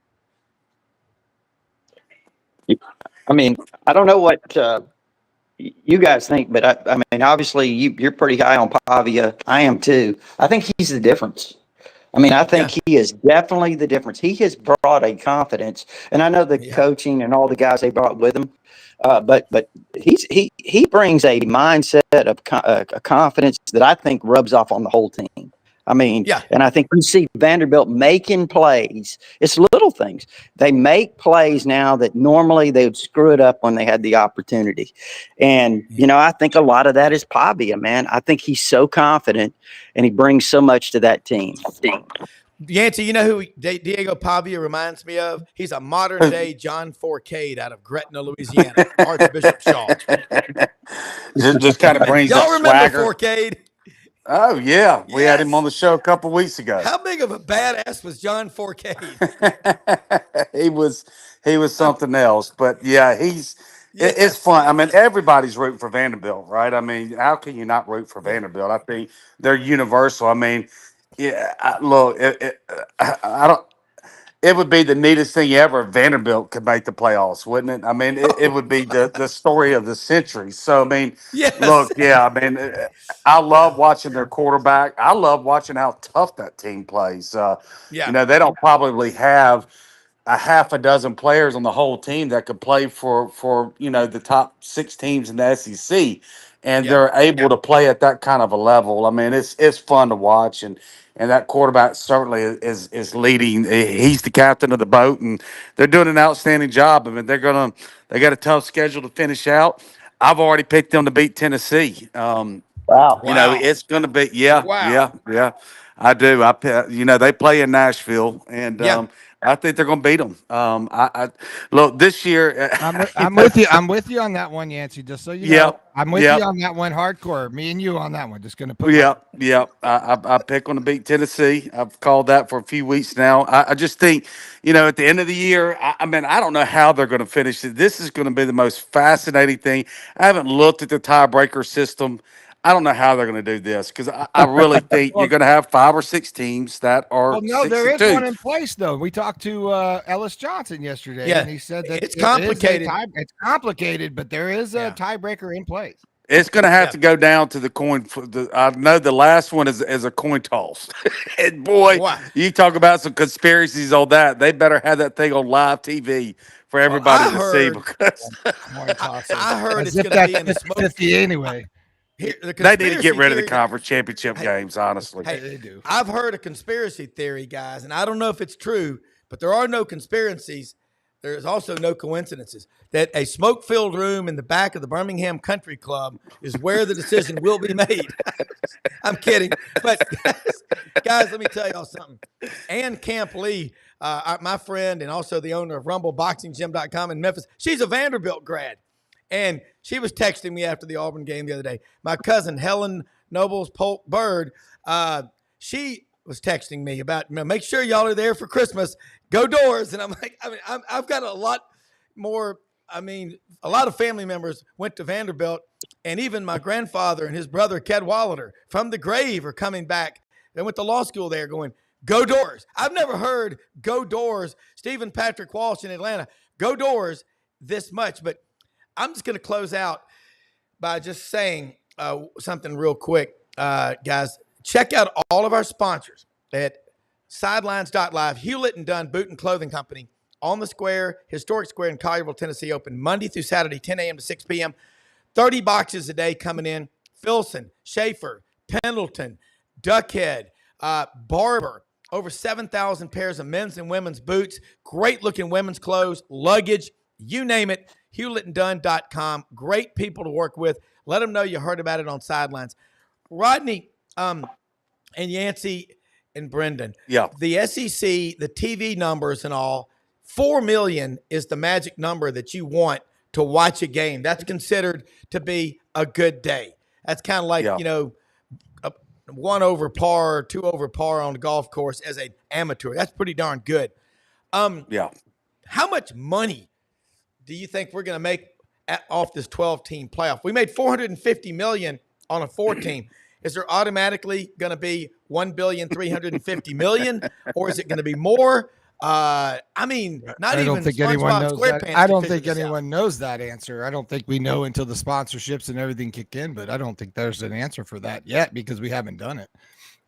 I mean, I don't know what you guys think, but I mean, obviously you're pretty high on Pavia. I am too. I think he's the difference. I mean, I think he is definitely the difference. He has brought a confidence, and I know the coaching and all the guys they brought with him, but he brings a mindset of a confidence that I think rubs off on the whole team. I mean, and I think you see Vanderbilt making plays. It's little things. They make plays now that normally they would screw it up when they had the opportunity. And, I think a lot of that is Pavia, man. I think he's so confident and he brings so much to that team. Yancy, you know who Diego Pavia reminds me of? He's a modern-day John Forcade out of Gretna, Louisiana, Archbishop Shaw. just kind of brings that remember swagger. Forcade? Oh, yeah. We had him on the show a couple weeks ago. How big of a badass was John Forcade? he was something else. But, it's fun. I mean, everybody's rooting for Vanderbilt, right? I mean, how can you not root for Vanderbilt? I think they're universal. I mean, look, I don't. It would be the neatest thing ever if Vanderbilt could make the playoffs, wouldn't it? I mean, it would be the story of the century. So, I mean, look, I mean, I love watching their quarterback. I love watching how tough that team plays. They don't probably have a half a dozen players on the whole team that could play for the top 6 teams in the SEC, and they're able to play at that kind of a level. I mean, it's fun to watch, and that quarterback certainly is leading. He's the captain of the boat, and they're doing an outstanding job. I mean, they got a tough schedule to finish out. I've already picked them to beat Tennessee. Wow. It's going to be yeah. I do. They play in Nashville, and I think they're going to beat them. I look this year. I'm with you. I'm with you on that one, Yancy. Just so you know, I'm with you on that one. Hardcore. Me and you on that one. Just going to put. I pick on to beat Tennessee. I've called that for a few weeks now. I just think, at the end of the year, I mean, I don't know how they're going to finish it. This is going to be the most fascinating thing. I haven't looked at the tiebreaker system. I don't know how they're going to do this because I really think you're going to have 5 or 6 teams that are. Well, no, there is one in place though. We talked to Ellis Johnson yesterday, and he said that it's complicated. It's complicated, but there is a tiebreaker in place. It's going to have to go down to the coin. I know the last one is a coin toss. And boy, you talk about some conspiracies on that. They better have that thing on live TV for everybody to see. Because I heard it's going to be in the smoke. 50 anyway. They need to get rid of the conference championship games, honestly. They do. I've heard a conspiracy theory, guys, and I don't know if it's true, but there are no conspiracies. There's also no coincidences that a smoke-filled room in the back of the Birmingham Country Club is where the decision will be made. I'm kidding. But, guys, let me tell y'all something. Ann Camp Lee, my friend and also the owner of RumbleBoxingGym.com in Memphis, she's a Vanderbilt grad. And she was texting me after the Auburn game the other day. My cousin, Helen Nobles Polk Bird, she was texting me about, make sure y'all are there for Christmas. Go Doors. And I'm like, I've got a lot of family members went to Vanderbilt. And even my grandfather and his brother, Cadwallader, from the grave are coming back. They went to law school there going, Go Doors. I've never heard Go Doors, Stephen Patrick Walsh in Atlanta, Go Doors this much. But I'm just going to close out by just saying something real quick. Guys, check out all of our sponsors at Sidelines.live, Hewlett and Dunn Boot and Clothing Company, on the Square, Historic Square in Collierville, Tennessee, open Monday through Saturday, 10 a.m. to 6 p.m. 30 boxes a day coming in. Filson, Schaefer, Pendleton, Duckhead, Barber, over 7,000 pairs of men's and women's boots, great-looking women's clothes, luggage, you name it. hewlettandunn.com. Great people to work with. Let them know you heard about it on Sidelines. Rodney and Yancy and Brenden. Yeah. The SEC, the TV numbers and all, 4 million is the magic number that you want to watch a game. That's considered to be a good day. That's kind of like, 1 over par, 2 over par on the golf course as an amateur. That's pretty darn good. How much money do you think we're going to make off this 12-team playoff? We made $450 million on a 4-team. Is there automatically going to be $1.35 billion, or is it going to be more? I don't think anyone knows that. I don't think anyone knows that answer. I don't think we know until the sponsorships and everything kick in, but I don't think there's an answer for that yet because we haven't done it.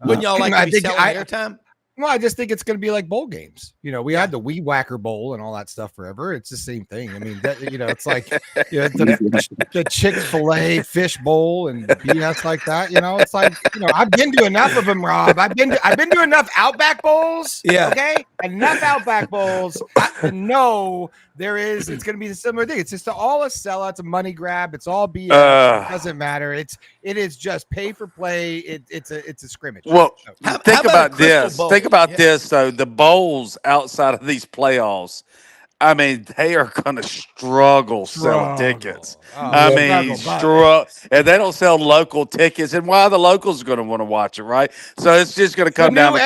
Wouldn't y'all like to be selling airtime? Well, I just think it's going to be like bowl games. We had the Weed Whacker Bowl and all that stuff forever. It's the same thing. I mean, it's like the Chick-fil-A fish bowl and BS like that. It's like I've been to enough of them, Rob. I've been to enough Outback Bowls. Yeah. Okay, enough Outback Bowls to know it's going to be the similar thing. It's just all a sellout. It's a money grab. It's all BS. It doesn't matter. It is just pay for play. It's a scrimmage. Well, think about this. Bowl? Think about this, though. The bowls outside of these playoffs, I mean, they are going to struggle selling tickets. And they don't sell local tickets. And why the locals are going to want to watch it, right? So it's just going to come down to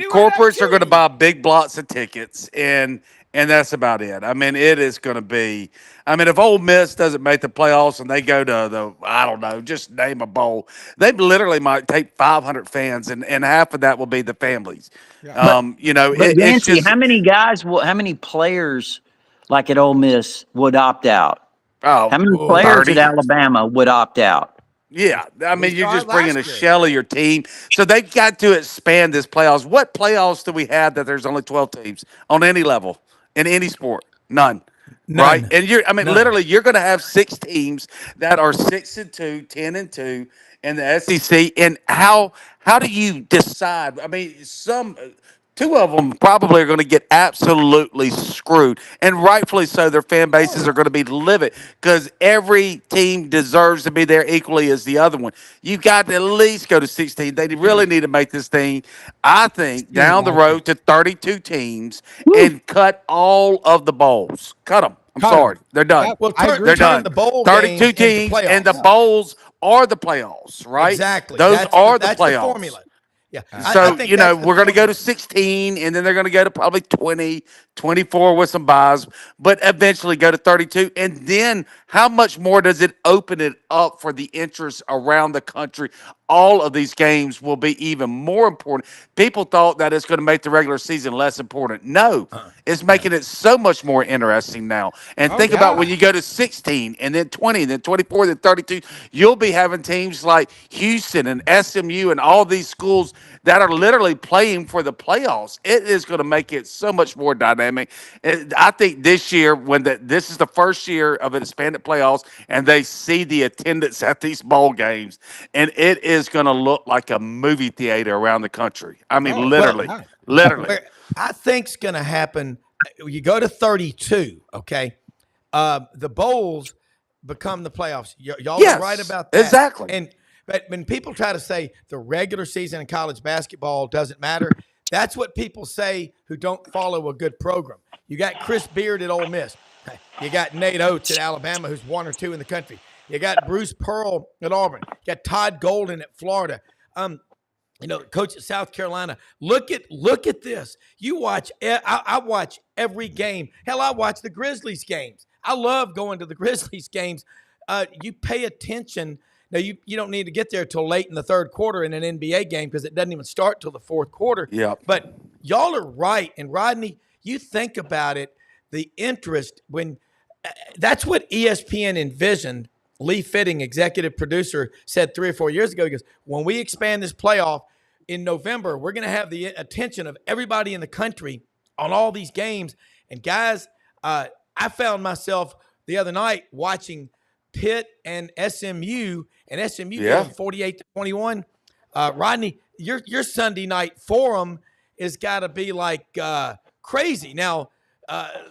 corporates are going to buy big blocks of tickets, and that's about it. I mean, it is going to be. I mean, if Ole Miss doesn't make the playoffs and they go to I don't know, just name a bowl, they literally might take 500 fans, and half of that will be the families. Yeah. Yancy, how many players like at Ole Miss would opt out? How many players 30 at Alabama would opt out? Yeah, I mean, you're just bringing a shell of your team. So they got to expand this playoffs. What playoffs do we have that there's only 12 teams on any level in any sport? None. Right? And literally, you're going to have 6 teams that are 6-2, 10-2 in the SEC. And how do you decide? I mean, 2 of them probably are going to get absolutely screwed, and rightfully so. Their fan bases are going to be livid because every team deserves to be there equally as the other one. You got to at least go to 16. They really need to make this thing, I think, down the road to 32 teams and cut all of the bowls. Cut them. I'm sorry. They're done. They're done. The bowl 32 teams, and the bowls are the playoffs, right? Exactly. Those are the playoffs. The formula. Yeah. So, we're going to go to 16, and then they're going to go to probably 20, 24 with some buys, but eventually go to 32. And then how much more does it open it up for the interest around the country? All of these games will be even more important. People thought that it's going to make the regular season less important. No, it's making it so much more interesting now. And think about when you go to 16 and then 20, then 24, then 32, you'll be having teams like Houston and SMU and all these schools that are literally playing for the playoffs. It is going to make it so much more dynamic. I think this year, this is the first year of an expanded playoffs, and they see the attendance at these bowl games, and it is going to look like a movie theater around the country. I mean, literally. I think's going to happen. You go to 32, okay? The bowls become the playoffs. Y'all are right about that. Exactly. But when people try to say the regular season in college basketball doesn't matter, that's what people say who don't follow a good program. You got Chris Beard at Ole Miss. You got Nate Oates at Alabama, who's 1 or 2 in the country. You got Bruce Pearl at Auburn. You got Todd Golden at Florida. Coach at South Carolina. Look at this. You watch. I watch every game. Hell, I watch the Grizzlies games. I love going to the Grizzlies games. You pay attention. Now, you don't need to get there till late in the third quarter in an NBA game because it doesn't even start till the fourth quarter. Yeah. But y'all are right. And, Rodney, you think about it, the interest when that's what ESPN envisioned. Lee Fitting, executive producer, said 3 or 4 years ago, he goes, when we expand this playoff in November, we're going to have the attention of everybody in the country on all these games. And, guys, I found myself the other night watching Pitt and SMU, and SMU going 48-21. Rodney, your Sunday night forum has got to be like crazy. Now,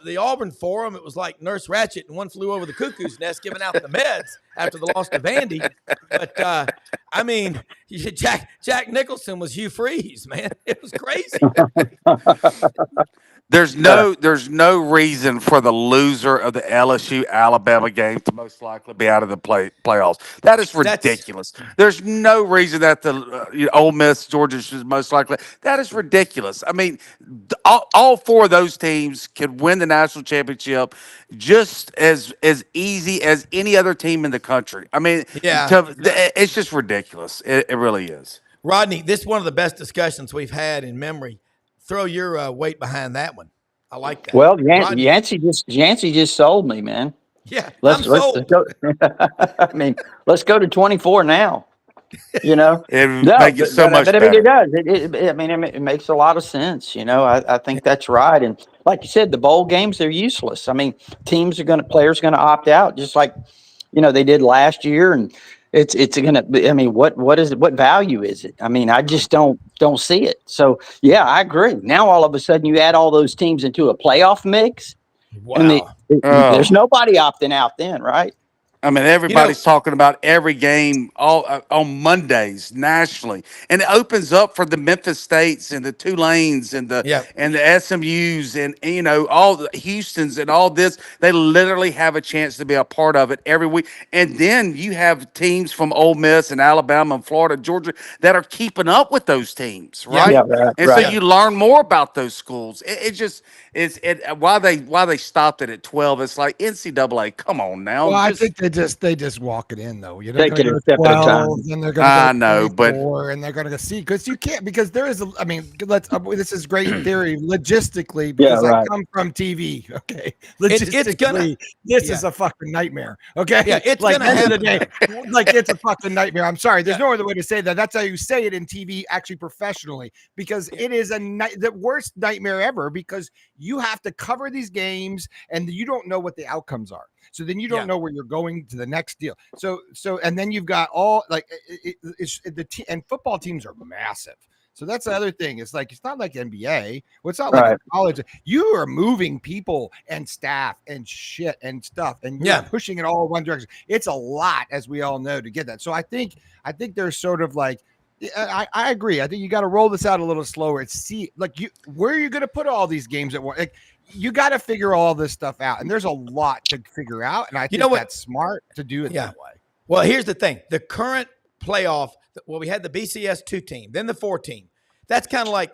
the Auburn Forum, it was like Nurse Ratched and One Flew Over the Cuckoo's Nest giving out the meds after the loss to Vandy. But I mean, Jack Nicholson was Hugh Freeze, man. It was crazy. There's no reason for the loser of the LSU Alabama game to most likely be out of the playoffs. That is ridiculous. There's no reason that the Ole Miss Georgia is most likely. That is ridiculous. I mean, all four of those teams could win the national championship just as easy as any other team in the country. I mean, it's just ridiculous. It really is. Rodney, this is one of the best discussions we've had in memory. Throw your weight behind that one. I like that. Well, Yancy just sold me, man. Yeah, let's go. I mean, let's go to 24 now. You know, it makes it so much better. I mean, it does. It makes a lot of sense. You know, I think that's right. And like you said, the bowl games, they're useless. I mean, players are going to opt out, just like they did last year, and it's going to. I mean, what value is it? I mean, I just don't see it. So yeah, I agree. Now all of a sudden you add all those teams into a playoff mix. Wow. And there's nobody opting out then, right? I mean, everybody's talking about every game on Mondays nationally, and it opens up for the Memphis States and the Tulanes and the SMUs and all the Houstons and all this. They literally have a chance to be a part of it every week. And then you have teams from Ole Miss and Alabama and Florida, Georgia that are keeping up with those teams, right? So you learn more about those schools. Why they stopped it at 12. It's like NCAA. Come on now. Well, I think they just walk it in though. You're going to go 12, and they're going to go 24, and they're going to see because you can't there is this is great theory logistically because I come from TV. Okay, logistically, this is a fucking nightmare. Okay, yeah, it's like gonna happen. It's a fucking nightmare. I'm sorry, there's no other way to say that. That's how you say it in TV, actually professionally, because it is the worst nightmare ever because you have to cover these games and you don't know what the outcomes are. So then you don't know where you're going to the next deal. So and then you've got all and football teams are massive. So that's the other thing. It's not like NBA. Well, it's not like college. You are moving people and staff and shit and stuff, and you're pushing it all one direction. It's a lot, as we all know, to get that. So I think there's sort of like. I agree. I think you got to roll this out a little slower. Where are you going to put all these games at once? You got to figure all this stuff out, and there's a lot to figure out. And I think that's smart to do it that way. Well, here's the thing: the current playoff. Well, we had the BCS 2 team, then the 4 team. That's kind of like,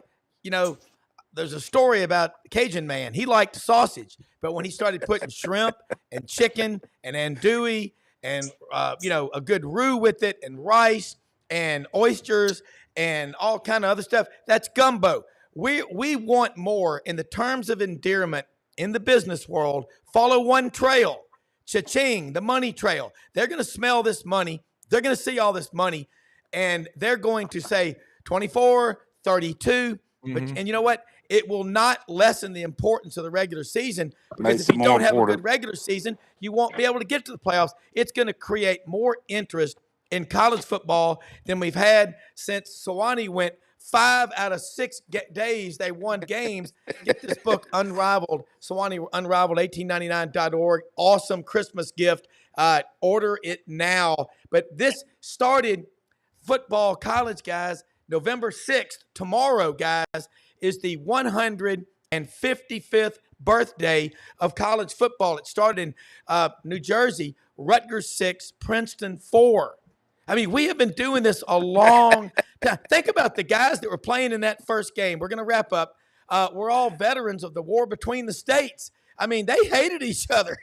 there's a story about Cajun Man. He liked sausage, but when he started putting shrimp and chicken and andouille and a good roux with it and rice and oysters and all kind of other stuff, that's gumbo. We want more in the terms of endearment in the business world. Follow one trail, cha-ching, the money trail. They're going to smell this money. They're going to see all this money, and they're going to say 24, 32. And you know what? It will not lessen the importance of the regular season because if you don't have a good regular season, you won't be able to get to the playoffs. It's going to create more interest in college football than we've had since Sewanee went 5 out of 6 days they won games. Get this book, Unrivaled, Sewanee Unrivaled, 1899.org. Awesome Christmas gift. Order it now. But this started football college, guys. November 6th, tomorrow, guys, is the 155th birthday of college football. It started in New Jersey, Rutgers 6, Princeton 4. I mean, we have been doing this a long time. Think about the guys that were playing in that first game. We're going to wrap up. We're all veterans of the war between the states. I mean, they hated each other.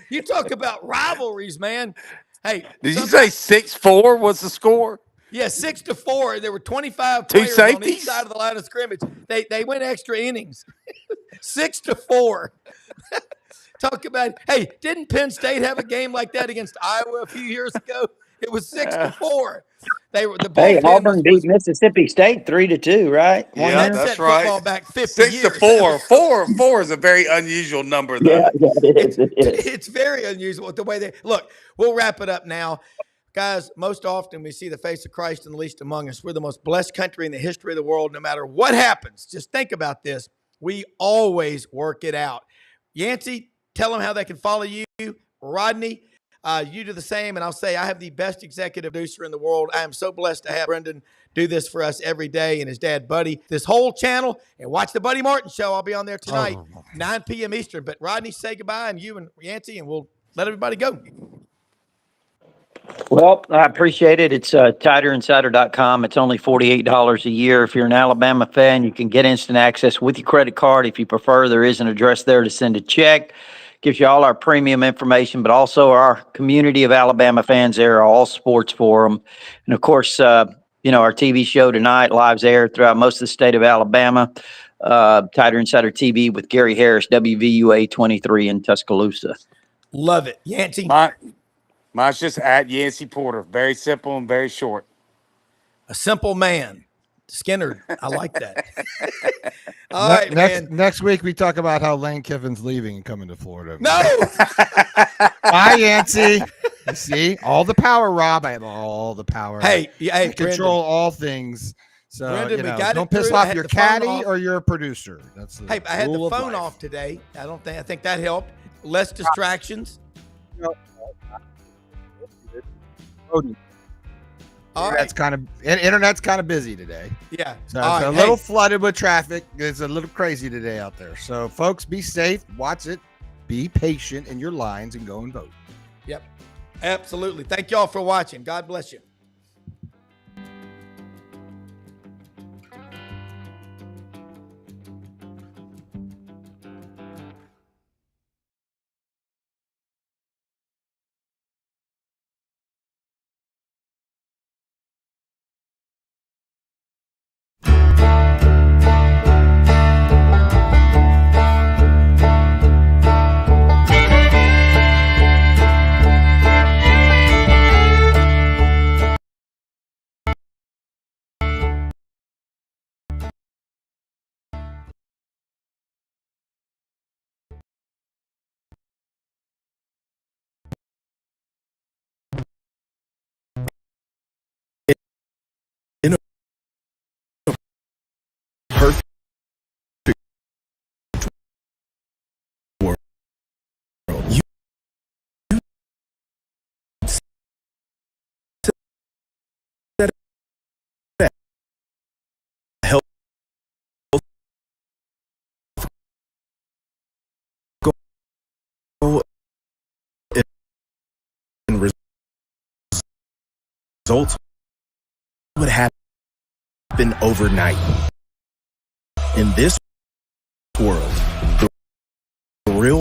You talk about rivalries, man. Hey, did you say 6-4 was the score? Yeah, 6-4. There were 25 players on each side of the line of scrimmage. They went extra innings. 6-4. Talk about, hey, didn't Penn State have a game like that against Iowa a few years ago? It was 6-4. They were Auburn beat Mississippi State 3-2, right? Yeah, that's right. Back 50 6-4. 4 is a very unusual number, though. Yeah, it is. It's very unusual the way they look. We'll wrap it up now. Guys, most often we see the face of Christ in the least among us. We're the most blessed country in the history of the world, no matter what happens. Just think about this. We always work it out. Yancy, tell them how they can follow you. Rodney, you do the same. And I'll say I have the best executive producer in the world. I am so blessed to have Brenden do this for us every day, and his dad, Buddy. This whole channel, and watch the Buddy Martin show. I'll be on there tonight, 9 p.m. Eastern. But Rodney, say goodbye, and you and Yancy, and we'll let everybody go. Well, I appreciate it. It's tiderinsider.com. It's only $48 a year. If you're an Alabama fan, you can get instant access with your credit card. If you prefer, there is an address there to send a check. Gives you all our premium information, but also our community of Alabama fans there, all sports forum. And of course, our TV show tonight, lives aired throughout most of the state of Alabama. Tider Insider TV with Gary Harris, WVUA 23 in Tuscaloosa. Love it. Yancy. Mine's just at Yancy Porter. Very simple and very short. A simple man. Skinner. I like that. All right, next week we talk about how Lane Kiffin's leaving and coming to Florida. No. Bye, Yancy. You see, all the power, Rob. I have all the power. Hey, I control all things. So Brenden, don't piss off your caddy or your producer. That's I had the phone off today. I think that helped. Less distractions. Internet's kind of busy today. Yeah. So it's a little flooded with traffic. It's a little crazy today out there. So folks, be safe, watch it, be patient in your lines, and go and vote. Yep. Absolutely. Thank y'all for watching. God bless you. Results would happen overnight. In this world,